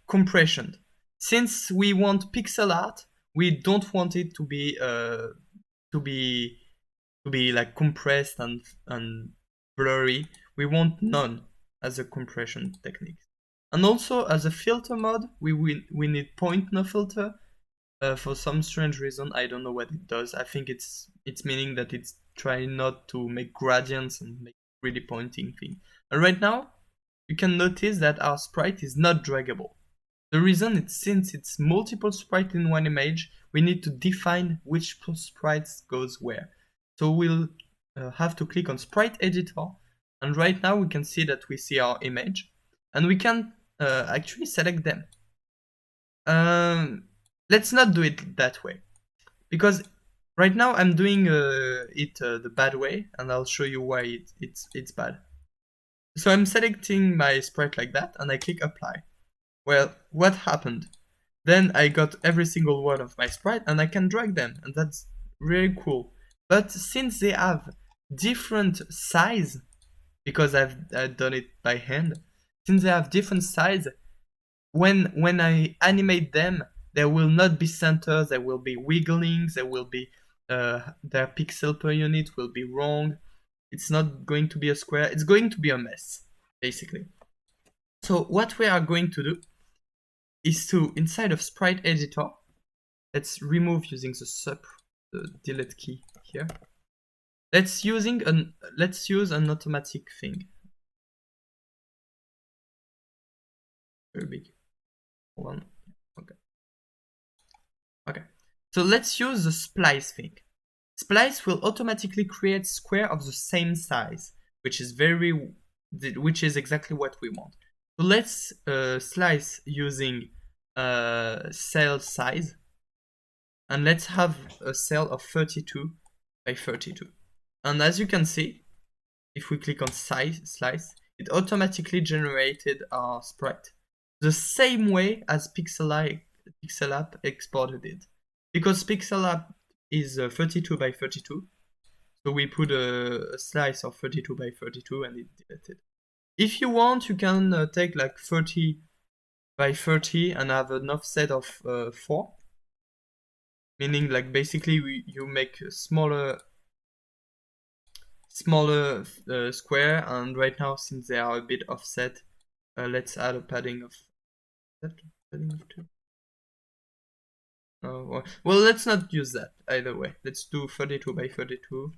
compression. Since we want pixel art, we don't want it to be like compressed and blurry. We want none as a compression technique. And also as a filter mode, we need point no filter. For some strange reason, I don't know what it does. I think it's meaning that it's trying not to make gradients and make really pointing thing. And right now, you can notice that our sprite is not draggable. The reason is since it's multiple sprites in one image, we need to define which sprites goes where. So we'll have to click on Sprite Editor, and right now we can see that we see our image, and we can actually select them. Let's not do it that way, because right now I'm doing it the bad way, and I'll show you why it's bad. So I'm selecting my sprite like that, and I click apply. Well, what happened? Then I got every single one of my sprite and I can drag them, and that's really cool. But since they have different size, because I've done it by hand, since they have different size, when I animate them, there will not be centers, there will be wigglings, there will be their pixel per unit will be wrong. It's not going to be a square, it's going to be a mess, basically. So what we are going to do is to, inside of Sprite Editor, let's remove using the delete key here. Let's use an automatic thing. Very big. Hold on. Okay. So let's use the splice thing. Splice will automatically create square of the same size, which is exactly what we want. So let's slice using cell size, and let's have a cell of 32 by 32. And as you can see, if we click on slice, it automatically generated our sprite the same way as Pixellab exported it. Because Pixellab is 32 by 32, so we put a slice of 32 by 32 and it deleted. If you want, you can take like 30 by 30 and have an offset of 4. Meaning like basically you make a smaller square, and right now since they are a bit offset, let's add a padding of 2. Well, let's not use that either way. Let's do 32 by 32.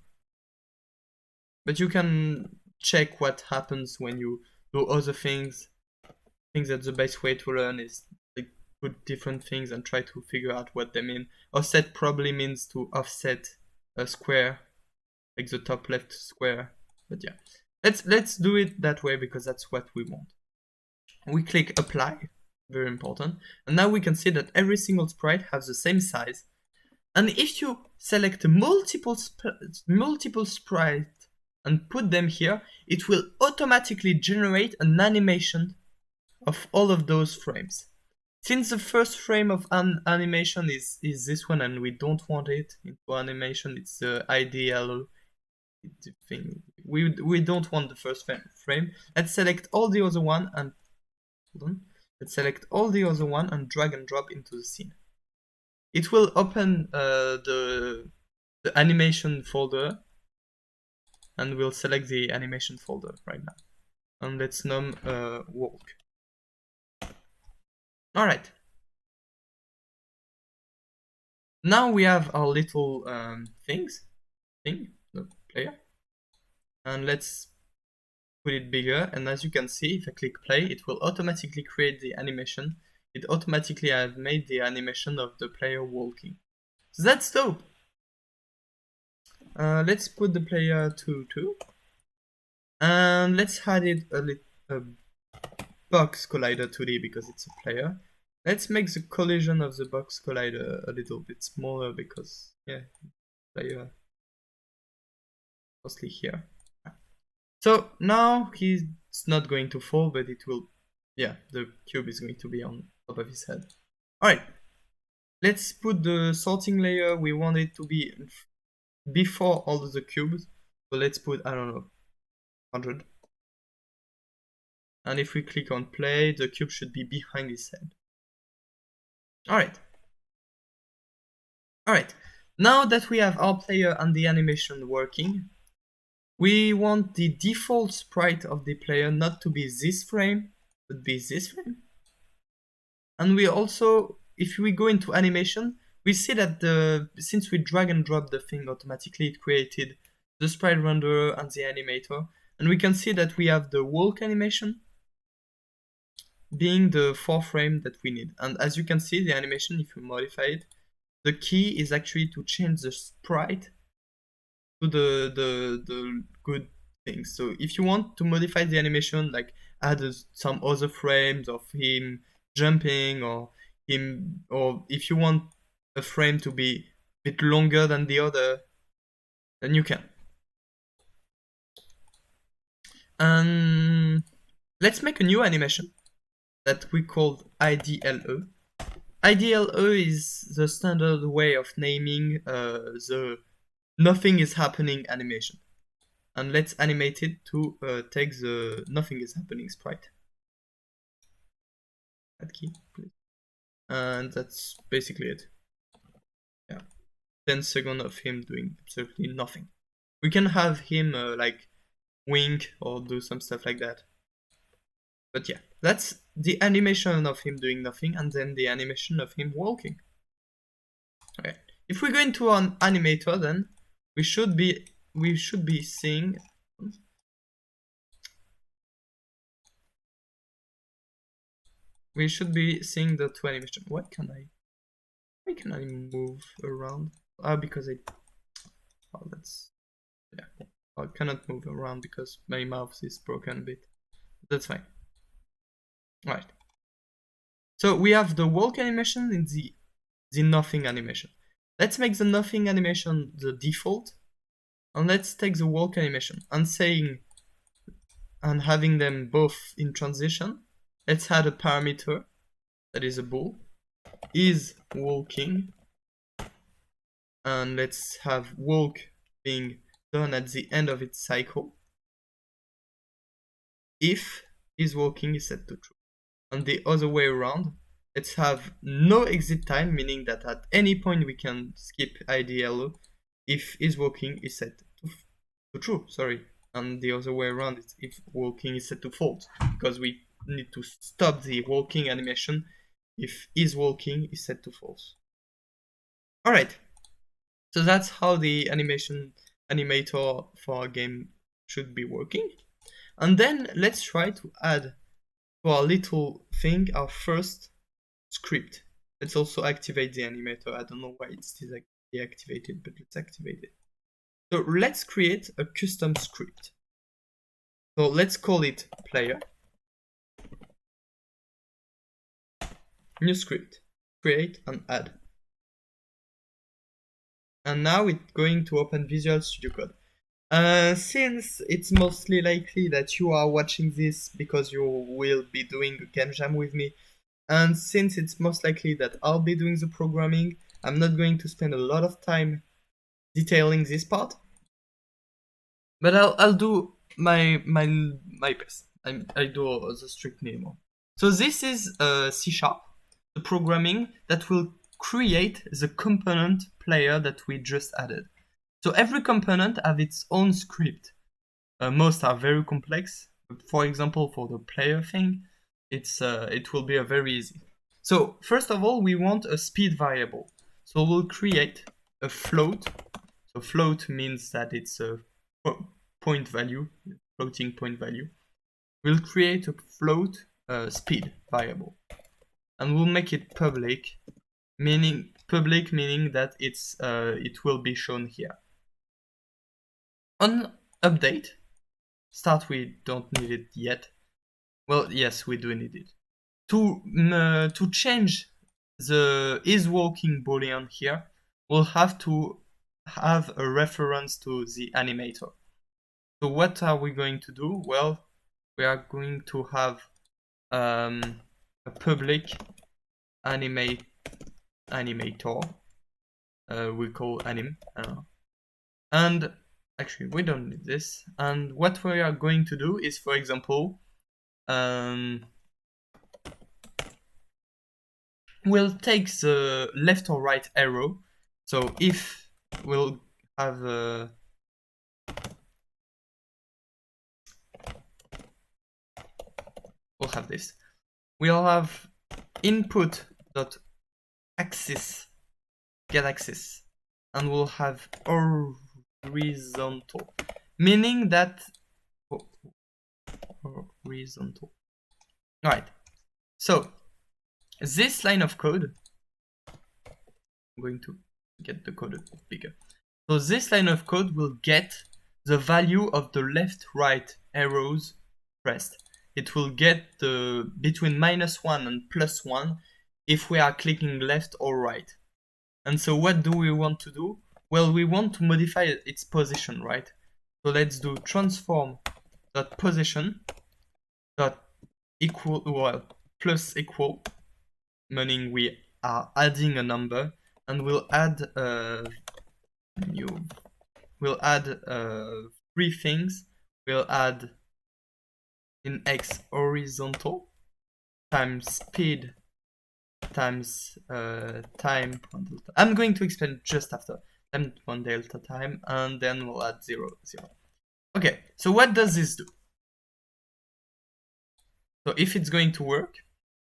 But you can check what happens when you do other things. I think that the best way to learn is like put different things and try to figure out what they mean. Offset probably means to offset a square, like the top left square. But yeah. Let's do it that way because that's what we want. We click apply, very important, and now we can see that every single sprite has the same size. And if you select multiple sprites and put them here, it will automatically generate an animation of all of those frames. Since the first frame of an animation is this one and we don't want it into animation, it's the IDL thing. We don't want the first frame. Let's select all the other one and hold on. Let's select all the other one and drag and drop into the scene. It will open the animation folder, and we'll select the animation folder right now. And let's num walk. Alright. Now we have our little thing, the player. And let's put it bigger. And as you can see, if I click play, it will automatically create the animation. It automatically has made the animation of the player walking. So that's dope. Let's put the player to 2. And let's add it a box collider 2D because it's a player. Let's make the collision of the box collider a little bit smaller because, yeah, player mostly here. So now he's not going to fall, but it will, yeah, the cube is going to be on top of his head. Alright, let's put the sorting layer. We want it to be before all of the cubes. So let's put, I don't know, 100. And if we click on play, the cube should be behind his head. Alright. Alright, now that we have our player and the animation working, we want the default sprite of the player not to be this frame, but be this frame. And we also, if we go into animation, we see that since we drag and drop the thing automatically, it created the sprite renderer and the animator. And we can see that we have the walk animation being the 4th frame that we need. And as you can see, the animation, if you modify it, the key is actually to change the sprite to the good things. So if you want to modify the animation, like add some other frames of him jumping, or if you want a frame to be a bit longer than the other, then you can. And let's make a new animation that we called IDLO. IDLO is the standard way of naming the nothing is happening animation. And let's animate it to take the nothing is happening sprite. Add key, please. And that's basically it. Yeah, 10 seconds of him doing absolutely nothing. We can have him like wink or do some stuff like that. But yeah, that's the animation of him doing nothing, and then the animation of him walking. Okay. If we go into an animator, then we should be seeing the 2 animation. Why can I move around? Because that's, yeah, I cannot move around because my mouse is broken a bit. That's fine. Alright. So we have the walk animation in the nothing animation. Let's make the nothing animation the default, and let's take the walk animation and having them both in transition. Let's add a parameter that is a bool, is walking, and let's have walk being done at the end of its cycle if is walking is set to true. And the other way around, let's have no exit time, meaning that at any point we can skip IDLO if is walking is set to true, sorry. And the other way around is if walking is set to false, because we need to stop the walking animation if is walking is set to false. Alright, so that's how the animator for our game should be working. And then let's try to add to our little thing our first script. Let's also activate the animator. I don't know why it's deactivated, but let's activate it. So let's create a custom script. So let's call it player. New script, create and add. And now it's going to open Visual Studio Code. Since it's mostly likely that you are watching this because you will be doing a game jam with me, and since it's most likely that I'll be doing the programming, I'm not going to spend a lot of time detailing this part. But I'll do my best. I do the strict minimum. So this is C#, the programming that will create the component player that we just added. So every component have its own script. Most are very complex. For example, for the player thing, it will be a very easy. So first of all, we want a speed variable. So we'll create a float. So float means that it's a point value, floating point value. We'll create a float speed variable, and we'll make it public, meaning that it will be shown here. On update, start we don't need it yet. Well, yes, we do need it. To change the isWalking boolean here, we'll have to have a reference to the animator. So what are we going to do? Well, we are going to have a public animator. We call anim. And actually, we don't need this. And what we are going to do is, for example, we'll take the left or right arrow. So if we'll have this. We'll have input dot axis get axis, and we'll have horizontal, meaning that horizontal. All right. So this line of code, I'm going to get the code a bit bigger. So this line of code will get the value of the left-right arrows pressed. It will get the between -1 and +1 if we are clicking left or right. And so what do we want to do? Well, we want to modify its position, right? So let's do transform.position dot equal, well, plus equal, meaning we are adding a number, and we'll add three things. We'll add in x horizontal times speed times time. I'm going to explain just after. Time 1 delta time, and then we'll add 0, 0. Okay, so what does this do? So if it's going to work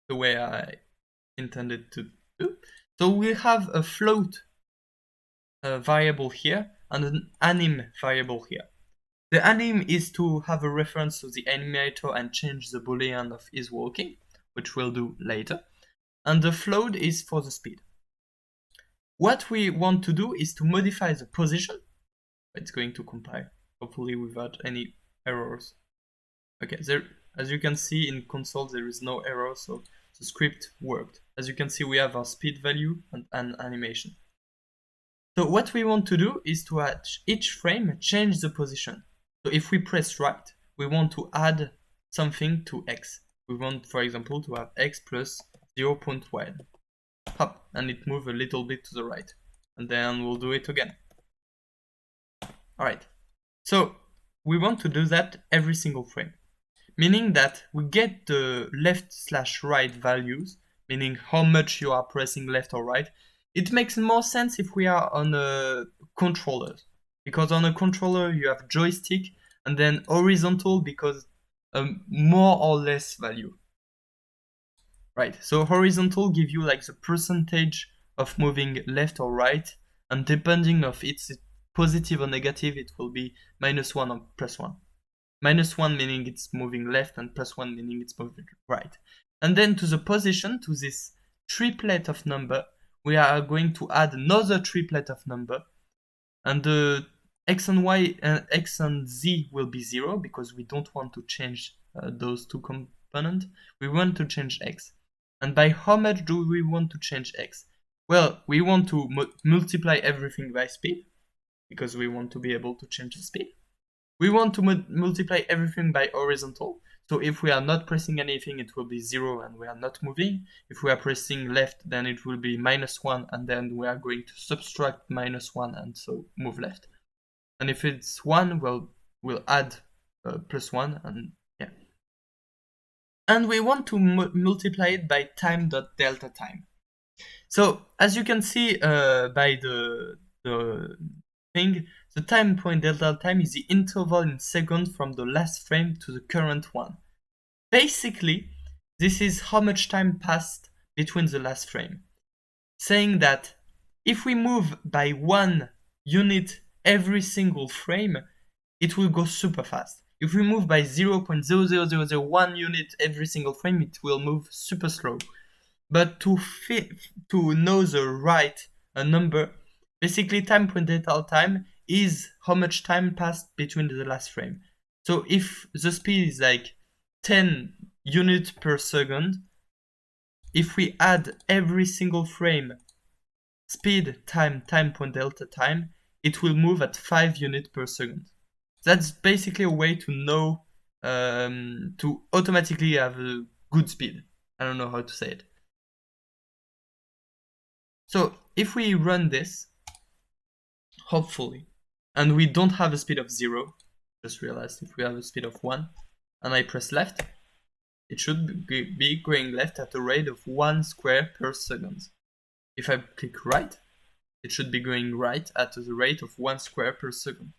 the way I intended to do, so we have a float variable here and an anim variable here. The anim is to have a reference to the animator and change the boolean of isWalking, which we'll do later. And the float is for the speed. What we want to do is to modify the position. It's going to compile, hopefully without any errors. Okay, there, as you can see in console, there is no error, so the script worked. As you can see, we have our speed value and an animation. So what we want to do is to at each frame change the position. So if we press right, we want to add something to x. We want, for example, to have x plus 0.1. Hop, and it moves a little bit to the right. And then we'll do it again. Alright, so we want to do that every single frame. Meaning that we get the left/right values, meaning how much you are pressing left or right. It makes more sense if we are on a controller, because on a controller you have joystick, and then horizontal because more or less value. Right, so horizontal give you like the percentage of moving left or right, and depending of it's positive or negative, it will be -1 or +1. -1 meaning it's moving left, and +1 meaning it's moving right. And then to the position, to this triplet of number, we are going to add another triplet of number. And the x and y, x and z will be 0 because we don't want to change those two components. We want to change x. And by how much do we want to change x? Well, we want to multiply everything by speed because we want to be able to change the speed. We want to multiply everything by horizontal. So if we are not pressing anything, it will be 0 and we are not moving. If we are pressing left, then it will be -1 and then we are going to subtract -1 and so move left. And if it's 1, well, we'll add +1 and yeah. And we want to multiply it by time.delta time. So as you can see by the thing, the time point delta time is the interval in seconds from the last frame to the current one. Basically, this is how much time passed between the last frame. Saying that if we move by 1 unit every single frame, it will go super fast. If we move by 0.00001 unit every single frame, it will move super slow. But to know the right number, basically time point delta time is how much time passed between the last frame. So if the speed is like 10 units per second, if we add every single frame speed time point delta time, it will move at 5 units per second. That's basically a way to know to automatically have a good speed. I don't know how to say it. So if we run this, hopefully, and we don't have a speed of 0, just realized if we have a speed of 1, and I press left, it should be going left at a rate of 1 square per second. If I click right, it should be going right at the rate of 1 square per second.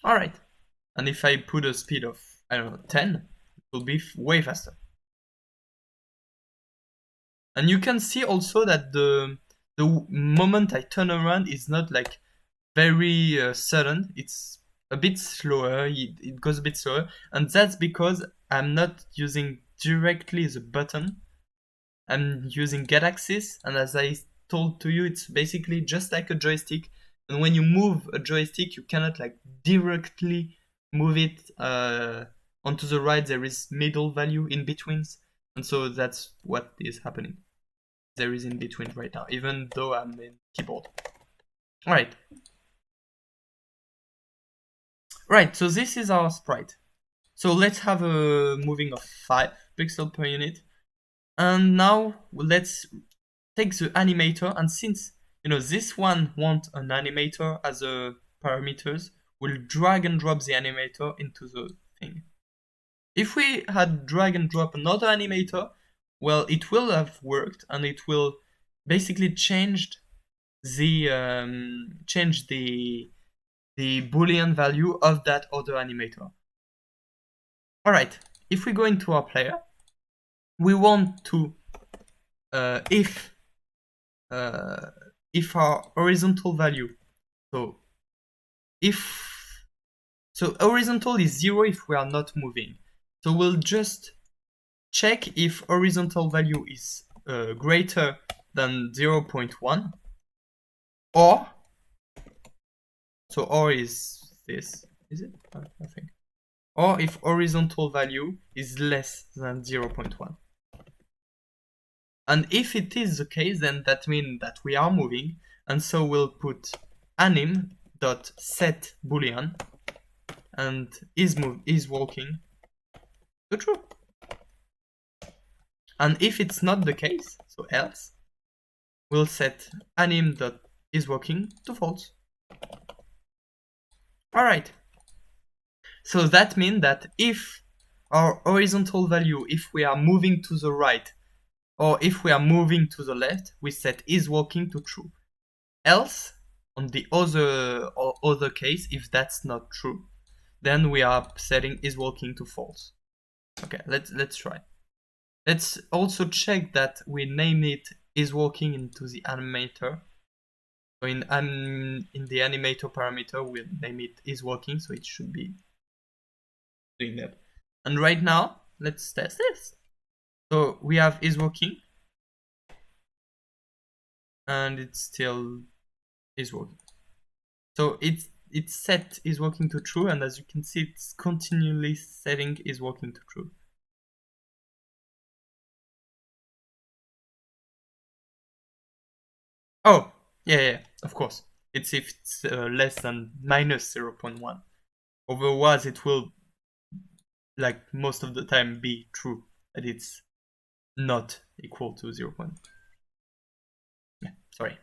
Alright, and if I put a speed of, I don't know, 10, it will be way faster. And you can see also that the moment I turn around is not like very sudden. It's a bit slower. It goes a bit slower, and that's because I'm not using directly the button. I'm using get axis, and as I told to you, it's basically just like a joystick. And when you move a joystick, you cannot like directly move it onto the right. There is middle value in between, and so that's what is happening. There is in between right now, even though I'm in keyboard. Alright. Right, so this is our sprite. So let's have a moving of 5 pixels per unit. And now let's take the animator, and since this one wants an animator as a parameters, we'll drag and drop the animator into the thing. If we had drag and drop another animator, well, it will have worked and it will basically change the boolean value of that other animator. Alright, if we go into our player, we want to if our horizontal value, so horizontal is 0 if we are not moving. So we'll just check if horizontal value is greater than 0.1, or is this, is it? I think. Or if horizontal value is less than 0.1. And if it is the case, then that means that we are moving, and so we'll put anim.set boolean and is walking to true. And if it's not the case, so else, we'll set anim.isWalking to false. Alright. So that means that if our horizontal value, if we are moving to the right, or if we are moving to the left, we set isWalking to true. Else, on the other case, if that's not true, then we are setting isWalking to false. Okay, let's try. Let's also check that we name it isWalking into the animator. So in the animator parameter, we name it isWalking, so it should be doing that. And right now, let's test this. So we have isWalking, and it still is working. So its set is working to true, and as you can see, it's continually setting is working to true. Oh, yeah, of course. It's if it's less than minus 0.1. Otherwise, it will, like most of the time, be true that it's not equal to 0. Yeah, sorry.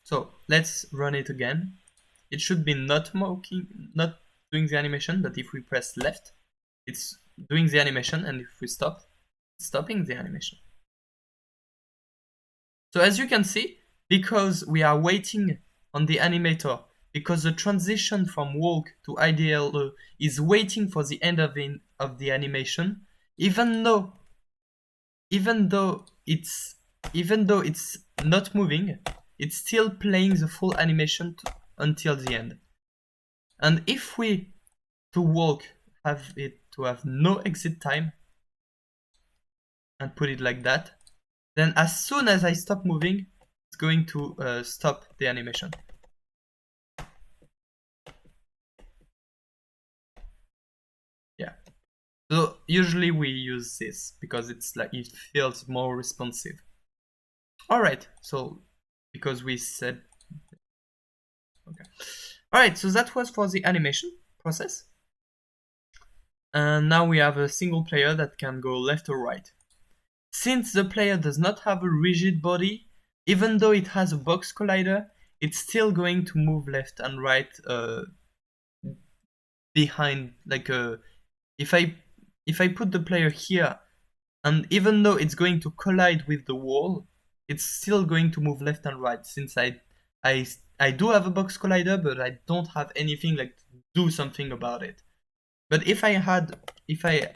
So let's run it again. It should be not doing the animation, but if we press left, it's doing the animation, and if we stop, it's stopping the animation. So as you can see, because we are waiting on the animator, because the transition from walk to IDL is waiting for the end of the animation, even though it's not moving, it's still playing the full animation until the end. And if we to walk have it to have no exit time and put it like that, then as soon as I stop moving, it's going to stop the animation. Yeah. So usually we use this because it's like it feels more responsive. All right. So because we said okay. All right. So that was for the animation process. And now we have a single player that can go left or right. Since the player does not have a rigid body, even though it has a box collider, it's still going to move left and right behind. Like if I put the player here, and even though it's going to collide with the wall, it's still going to move left and right. Since I do have a box collider, but I don't have anything like to do something about it. But if I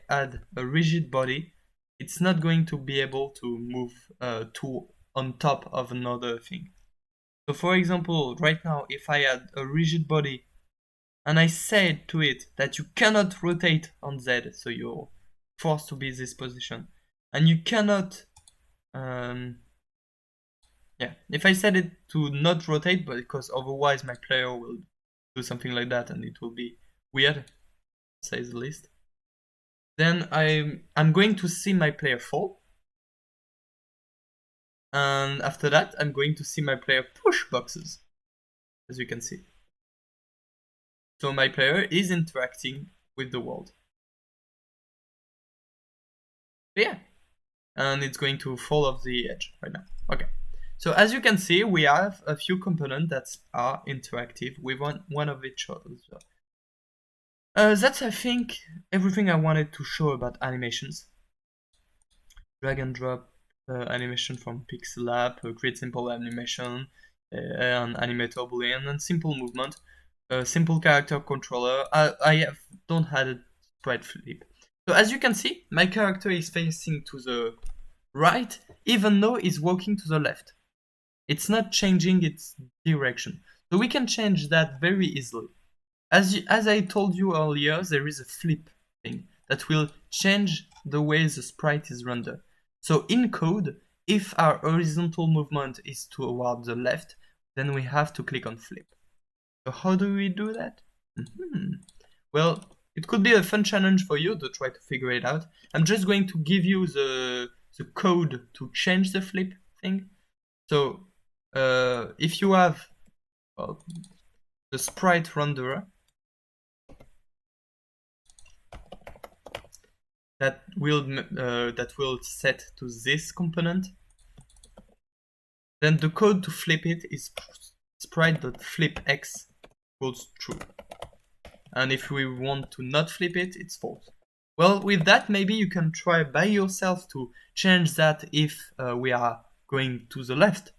add a rigid body, it's not going to be able to move to on top of another thing. So for example, right now, if I add a rigid body and I said to it that you cannot rotate on Z, so you're forced to be in this position, and you cannot, if I said it to not rotate, but because otherwise my player will do something like that and it will be weird, say the least. Then I'm going to see my player fall. And after that, I'm going to see my player push boxes, as you can see. So my player is interacting with the world. Yeah. And it's going to fall off the edge right now. Okay. So as you can see, we have a few components that are interactive with one of each other. That's, I think, everything I wanted to show about animations. Drag and drop animation from Pixel create simple animation, an animator boolean, and simple movement. Simple character controller. I don't have a sprite flip. So as you can see, my character is facing to the right, even though it's walking to the left. It's not changing its direction. So we can change that very easily. As I told you earlier, there is a flip thing that will change the way the sprite is rendered. So in code, if our horizontal movement is toward the left, then we have to click on flip. So how do we do that? Well, it could be a fun challenge for you to try to figure it out. I'm just going to give you the code to change the flip thing. So if you have the sprite renderer, that will set to this component, then the code to flip it is sprite.flipx equals true. And if we want to not flip it, it's false. Well, with that, maybe you can try by yourself to change that if we are going to the left.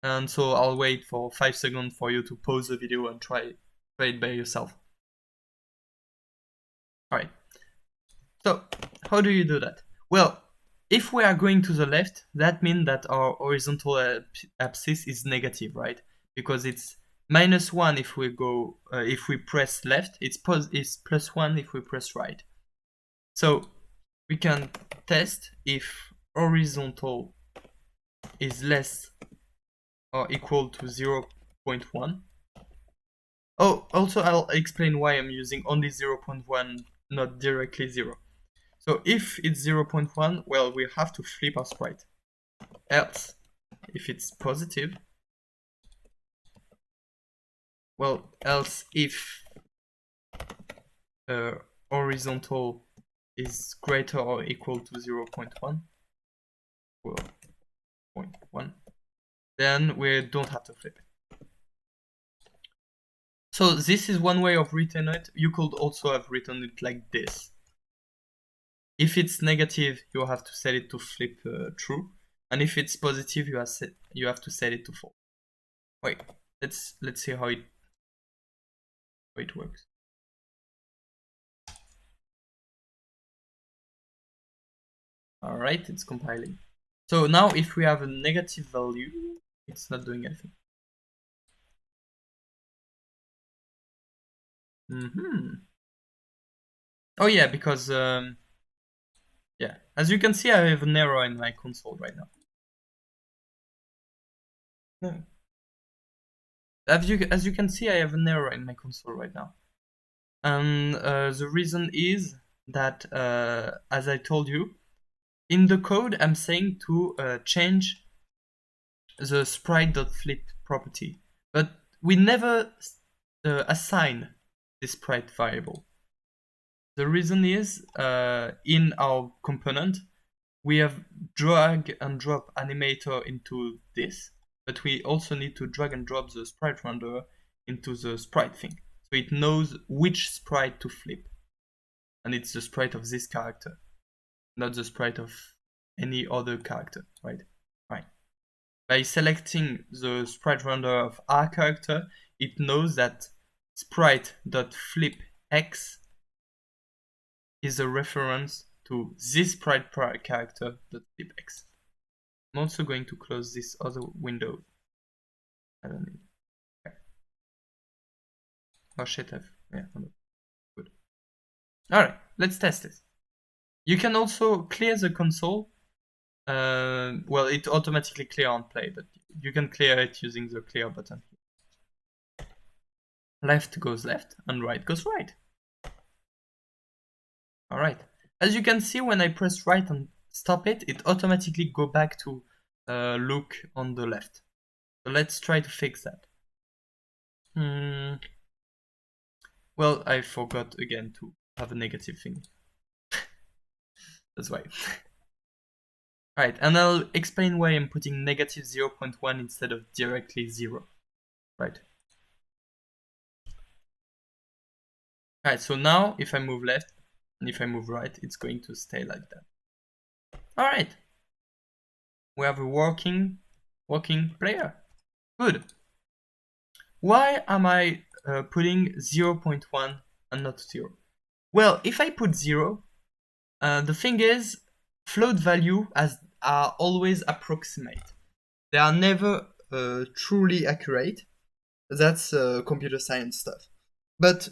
And so I'll wait for 5 seconds for you to pause the video and try it by yourself. Alright. So, how do you do that? Well, if we are going to the left, that means that our horizontal axis is negative, right? Because it's -1 if we go if we press left, it's +1 if we press right. So we can test if horizontal is less or equal to 0.1. Oh, also I'll explain why I'm using only 0.1, not directly 0. So if it's 0.1, well, we have to flip our sprite. Else, if it's positive, well, else if horizontal is greater or equal to 0.1, well, 0.1, then we don't have to flip it. So this is one way of written it. You could also have written it like this. If it's negative, you have to set it to flip true, and if it's positive, you have to set it to false. Wait, let's see how it works. All right, it's compiling. So now, if we have a negative value, it's not doing anything. Oh yeah, because yeah, as you can see, I have an error in my console right now. No. As you can see, I have an error in my console right now, and the reason is that, as I told you, in the code, I'm saying to change the sprite.flip property, but we never assign this sprite variable. The reason is, in our component, we have drag and drop animator into this, but we also need to drag and drop the sprite renderer into the sprite thing. So it knows which sprite to flip. And it's the sprite of this character, not the sprite of any other character, right? Right. By selecting the sprite renderer of our character, it knows that sprite.flipX is a reference to this sprite character.flipX. I'm also going to close this other window. I don't need. Okay. Oh shit, yeah, good. Alright, let's test this. You can also clear the console. Well, it automatically clear on play, but you can clear it using the clear button. Left goes left and right goes right. Alright. As you can see, when I press right and stop it, it automatically go back to look on the left. So let's try to fix that. Well, I forgot again to have a negative thing. That's why. Alright, and I'll explain why I'm putting negative 0.1 instead of directly 0. Right. Alright, so now if I move left and if I move right, it's going to stay like that. Alright. We have a working player. Good. Why am I putting 0.1 and not 0? Well, if I put 0, the thing is, float value are always approximate. They are never truly accurate. That's computer science stuff. But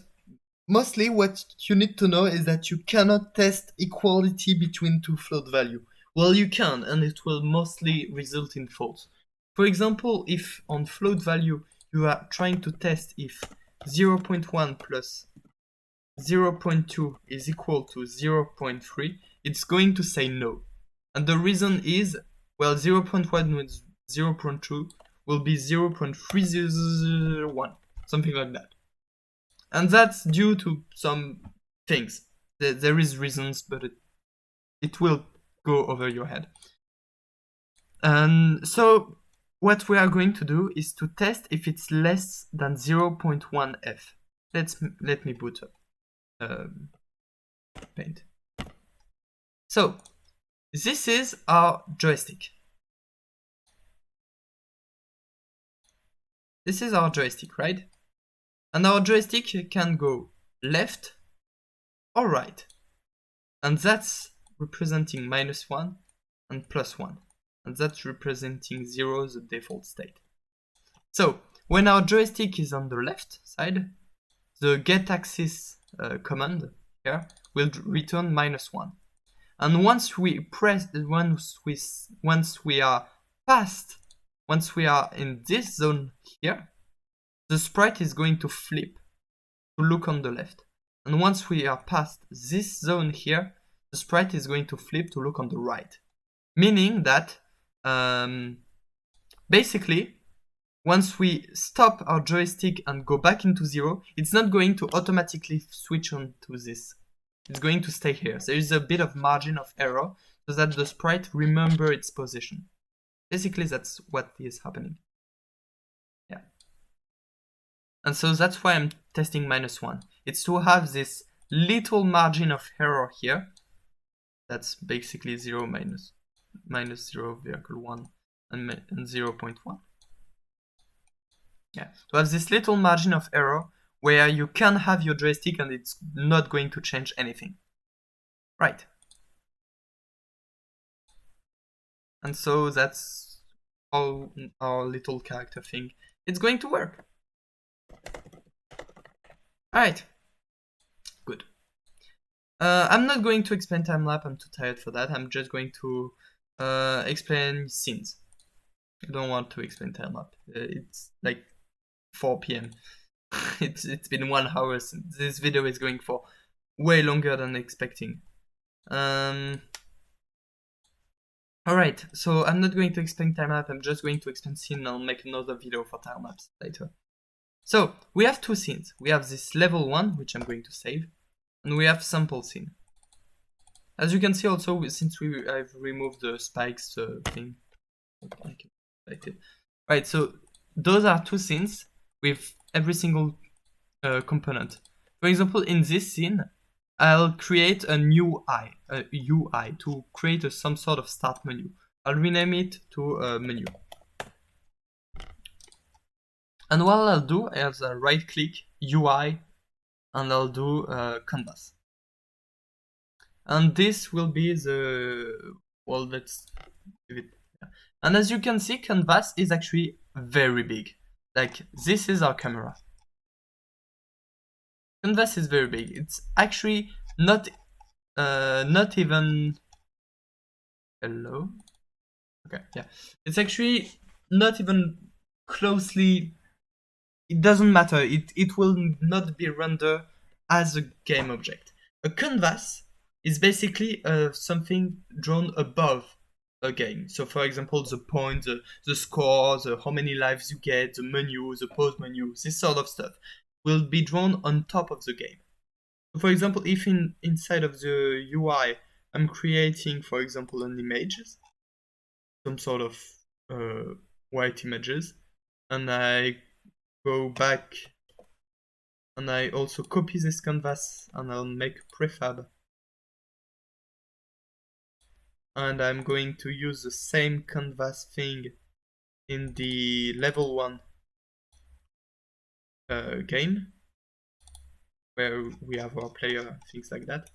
mostly what you need to know is that you cannot test equality between two float value. Well, you can, and it will mostly result in false. For example, if on float value you are trying to test if 0.1 plus 0.2 is equal to 0.3, it's going to say no. And the reason is, well, 0.1 with 0.2 will be 0.301, something like that. And that's due to some things. There is reasons, but it will go over your head. And so what we are going to do is to test if it's less than 0.1f. Let me boot up Paint. So this is our joystick. This is our joystick, right? And our joystick can go left or right. And that's representing -1 and +1. And that's representing 0, the default state. So when our joystick is on the left side, the getAxis command here will return -1. And once we are in this zone here, the sprite is going to flip to look on the left. And once we are past this zone here, the sprite is going to flip to look on the right. Meaning that basically, once we stop our joystick and go back into 0, it's not going to automatically switch on to this. It's going to stay here. There is a bit of margin of error so that the sprite remember its position. Basically, that's what is happening. Yeah. And so that's why I'm testing -1. It's to have this little margin of error here. That's basically 0 minus 0.1 and 0.1. Yeah, to have this little margin of error where you can have your joystick and it's not going to change anything. Right. And so that's how our little character thing it's going to work. Alright. Good. I'm not going to explain timelapse, I'm too tired for that. I'm just going to explain scenes. I don't want to explain timelapse. It's like 4 p.m. it's been 1 hour since this video is going for way longer than expecting. Alright, so I'm not going to explain timelapse, I'm just going to explain scene and I'll make another video for timelapse later. So, we have 2 scenes. We have this level 1, which I'm going to save, and we have sample scene. As you can see also, since I've removed the spikes thing. Right, so those are 2 scenes with every single component. For example, in this scene, I'll create a new UI to create some sort of start menu. I'll rename it to menu. And what I'll do is right click UI and I'll do canvas. And this will be let's give it. And as you can see, canvas is actually very big. Like, this is our camera. Canvas is very big. It's actually not even. Hello. Okay, yeah. It's actually not even closely. It doesn't matter. It will not be rendered as a game object. A canvas is basically something drawn above a game. So, for example, the point, the score, how many lives you get, the menu, the pause menu, this sort of stuff will be drawn on top of the game. For example, if inside of the UI I'm creating, for example, an image, some sort of white images, and I go back and I also copy this canvas and I'll make prefab, and I'm going to use the same canvas thing in the level 1 game where we have our player, things like that.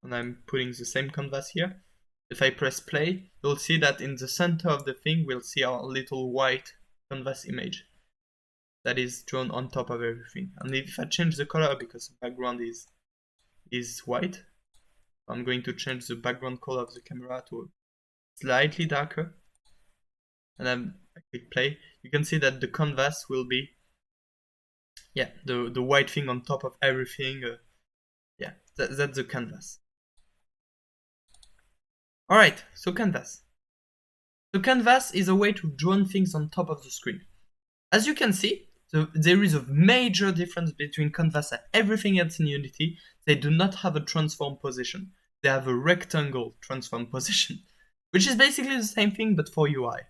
And I'm putting the same canvas here. If I press play, you'll see that in the center of the thing we'll see our little white canvas image that is drawn on top of everything. And if I change the color, because the background is white, I'm going to change the background color of the camera to slightly darker, and then I click play, you can see that the canvas will be the white thing on top of everything. That's the canvas. Alright, so canvas. So canvas is a way to draw things on top of the screen. As you can see, there is a major difference between canvas and everything else in Unity. They do not have a transform position. They have a rectangle transform position, which is basically the same thing but for UI.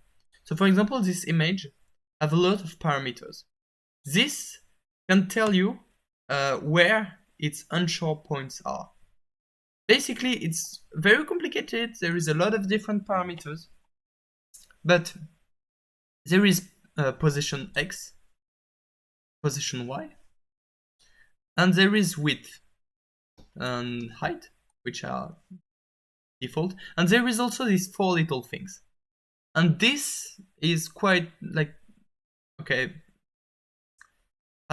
So for example, this image have a lot of parameters. This can tell you where its unsure points are. Basically, it's very complicated. There is a lot of different parameters, but there is position X, position Y, and there is width and height, which are default, and there is also these 4 little things. And this is quite hard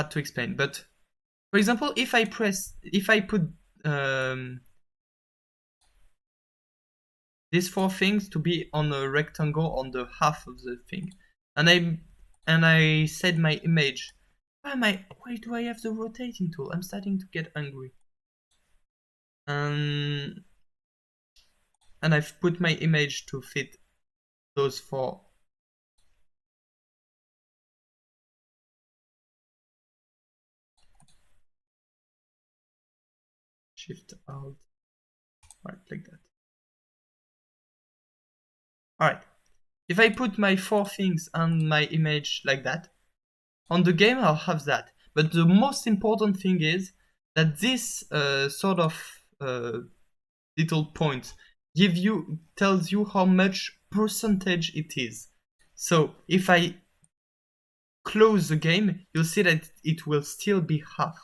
to explain, but for example, if I put these 4 things to be on a rectangle on the half of the thing. And I said my image. Why do I have the rotating tool? I'm starting to get angry. And I've put my image to fit those 4. Shift Alt, right, like that. Alright, if I put my 4 things and my image like that, on the game I'll have that. But the most important thing is that this sort of little point tells you how much percentage it is. So if I close the game, you'll see that it will still be half.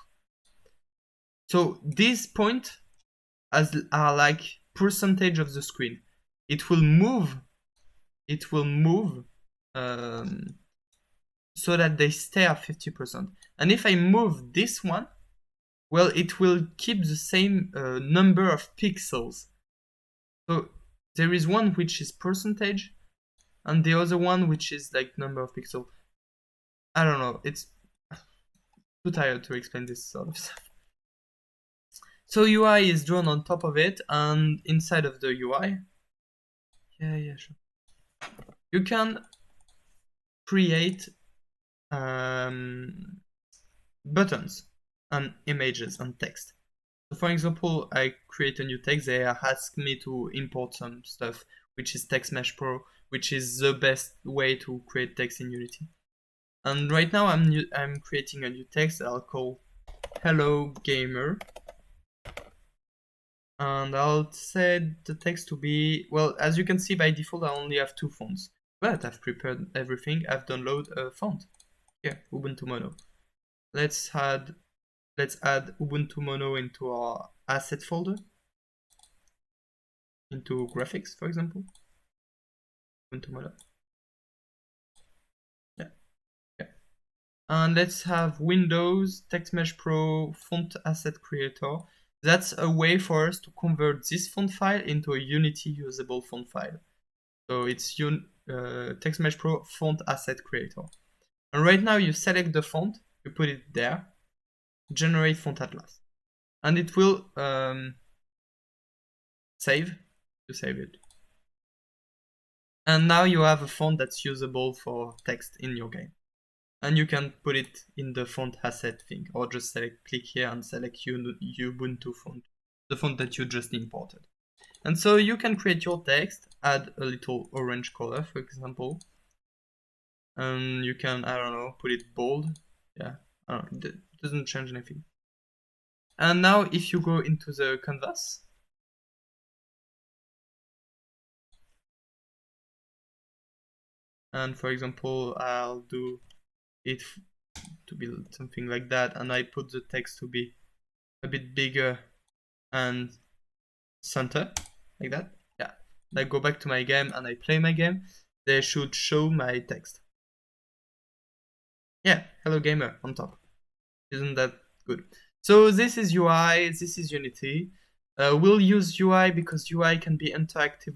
So these points are like percentage of the screen. It will move so that they stay at 50%. And if I move this one, well, it will keep the same number of pixels. So there is one which is percentage, and the other one which is like number of pixels. I don't know, it's too tired to explain this sort of stuff. So UI is drawn on top of it, and inside of the UI, yeah, sure, you can create buttons and images and text. So for example, I create a new text. They ask me to import some stuff, which is TextMesh Pro, which is the best way to create text in Unity. And right now I'm creating a new text I'll call Hello Gamer. And I'll set the text to be, well, as you can see by default I only have 2 fonts. But I've prepared everything. I've downloaded a font. Here, Ubuntu Mono. Let's add Ubuntu Mono into our asset folder. Into graphics, for example. Ubuntu Mono. Yeah. And let's have Windows, TextMesh Pro, Font Asset Creator. That's a way for us to convert this font file into a Unity usable font file. So it's TextMesh Pro Font Asset Creator. And right now you select the font, you put it there, generate font atlas. And it will save it. And now you have a font that's usable for text in your game. And you can put it in the font asset thing, or just click here and select Ubuntu font, the font that you just imported. And so you can create your text, add a little orange color, for example. And you can, I don't know, put it bold. Yeah, I don't know, it doesn't change anything. And now if you go into the canvas, and for example, I'll do it to be something like that, and I put the text to be a bit bigger and center, like that. Yeah, I go back to my game and I play my game, they should show my text. Yeah, Hello Gamer on top. Isn't that good? So this is UI, this is Unity. We'll use UI because UI can be interactive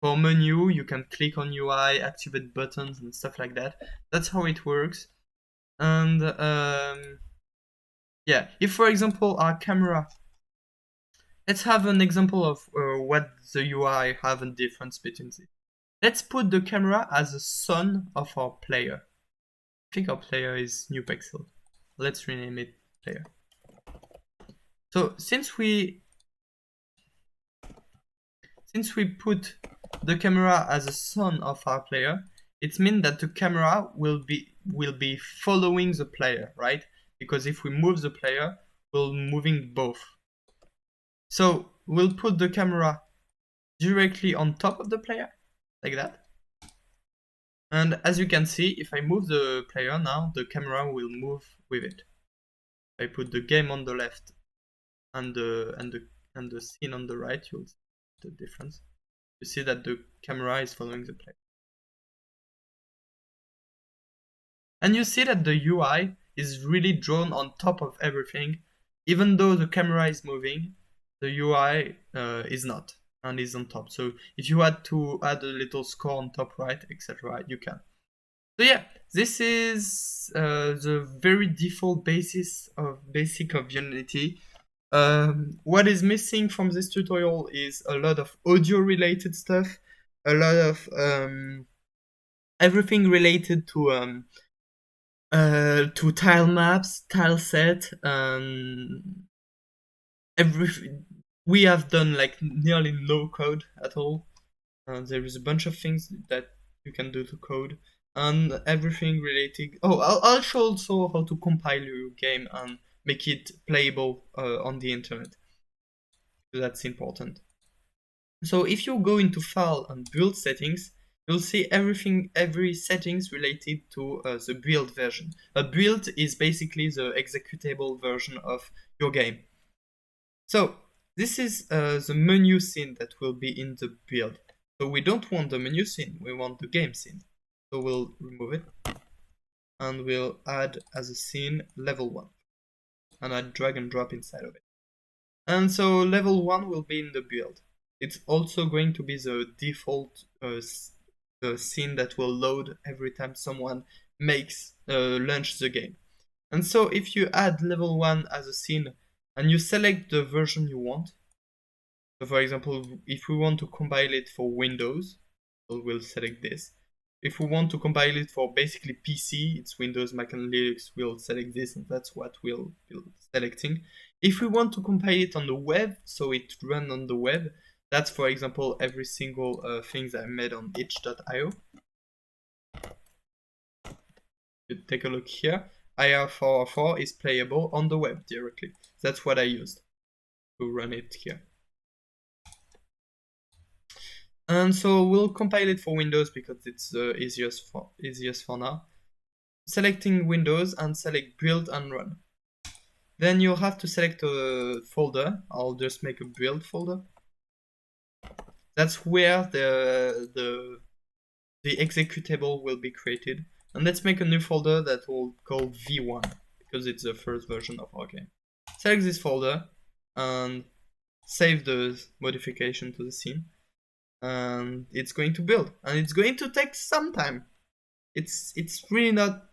for menu. You can click on UI, activate buttons and stuff like that. That's how it works. And yeah, if for example our camera, let's have an example of what the UI have a difference between this. Let's put the camera as a son of our player. I think our player is new pixel. Let's rename it player. So since we put the camera as a son of our player, it means that the camera will be following the player, right? Because if we move the player, we're moving both. So we'll put the camera directly on top of the player, like that. And as you can see, if I move the player now, the camera will move with it. If I put the game on the left and the scene on the right, you'll see the difference. You see that the camera is following the player. And you see that the UI is really drawn on top of everything. Even though the camera is moving, the UI is not. and is on top. So if you had to add a little score on top right, etc., you can. So yeah, this is the very default basic of Unity. What is missing from this tutorial is a lot of audio related stuff, a lot of everything related to tile maps, tile set, everything. We have done like nearly no code at all. There is a bunch of things that you can do to code, and everything related. Oh, I'll show also how to compile your game and make it playable on the internet. So that's important. So if you go into File and Build settings, you'll see every settings related to the build version. A build is basically the executable version of your game. So this is the menu scene that will be in the build. So we don't want the menu scene, we want the game scene. So we'll remove it and we'll add as a scene level 1 and I drag and drop inside of it. And so level 1 will be in the build. It's also going to be the default the scene that will load every time someone makes launch the game. And so if you add level 1 as a scene and you select the version you want, so for example, if we want to compile it for Windows, we'll select this. If we want to compile it for basically PC, it's Windows, Mac and Linux, we'll select this and that's what we'll be selecting. If we want to compile it on the web, so it runs on the web, that's for example every single thing that I made on itch.io. You take a look here, IR404 is playable on the web directly. That's what I used to run it here. And so we'll compile it for Windows because it's the easiest for now. Selecting Windows and select build and run. Then you'll have to select a folder. I'll just make a build folder. That's where the executable will be created. And let's make a new folder that we'll call V1 because it's the first version of our game. Select this folder and save the modification to the scene. And it's going to build, and it's going to take some time. It's really not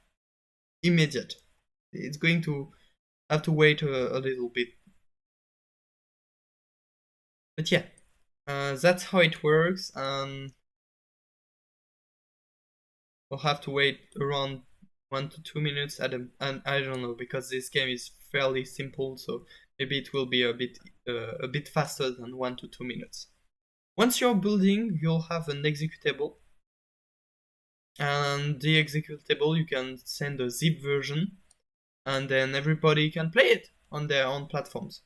immediate. It's going to have to wait a little bit. But yeah, that's how it works, and we'll have to wait around 1 to 2 minutes and I don't know, because this game is fairly simple, so maybe it will be a bit faster than 1 to 2 minutes. Once you're building, you'll have an executable, and the executable you can send a zip version, and then everybody can play it on their own platforms.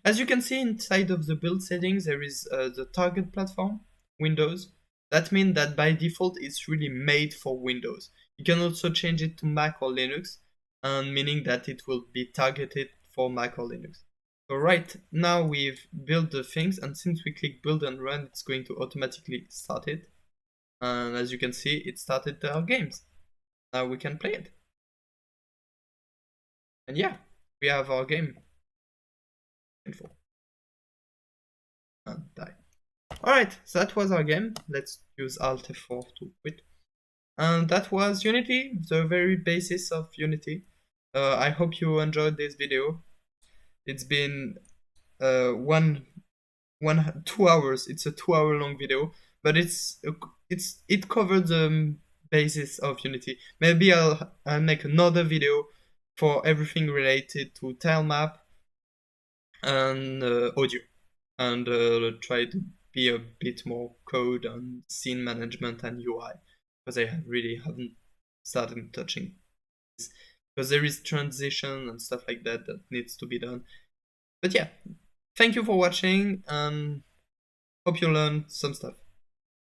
As you can see inside of the build settings, there is the target platform, Windows. That means that by default it's really made for Windows. You can also change it to Mac or Linux, and meaning that it will be targeted for Mac or Linux. So right now we've built the things, and since we click build and run, it's going to automatically start it. And as you can see, it started our games. Now we can play it. And yeah, we have our game. Info. And die. Alright, so that was our game. Let's use Alt F4 to quit. And that was Unity, the very basis of Unity. I hope you enjoyed this video. It's been 2 hours. It's a 2-hour long video, but it covered the basis of Unity. Maybe I'll make another video for everything related to tile map and audio, and try to be a bit more code and scene management and UI, because I really haven't started touching this, because there is transition and stuff like that needs to be done. But yeah, thank you for watching and hope you learned some stuff.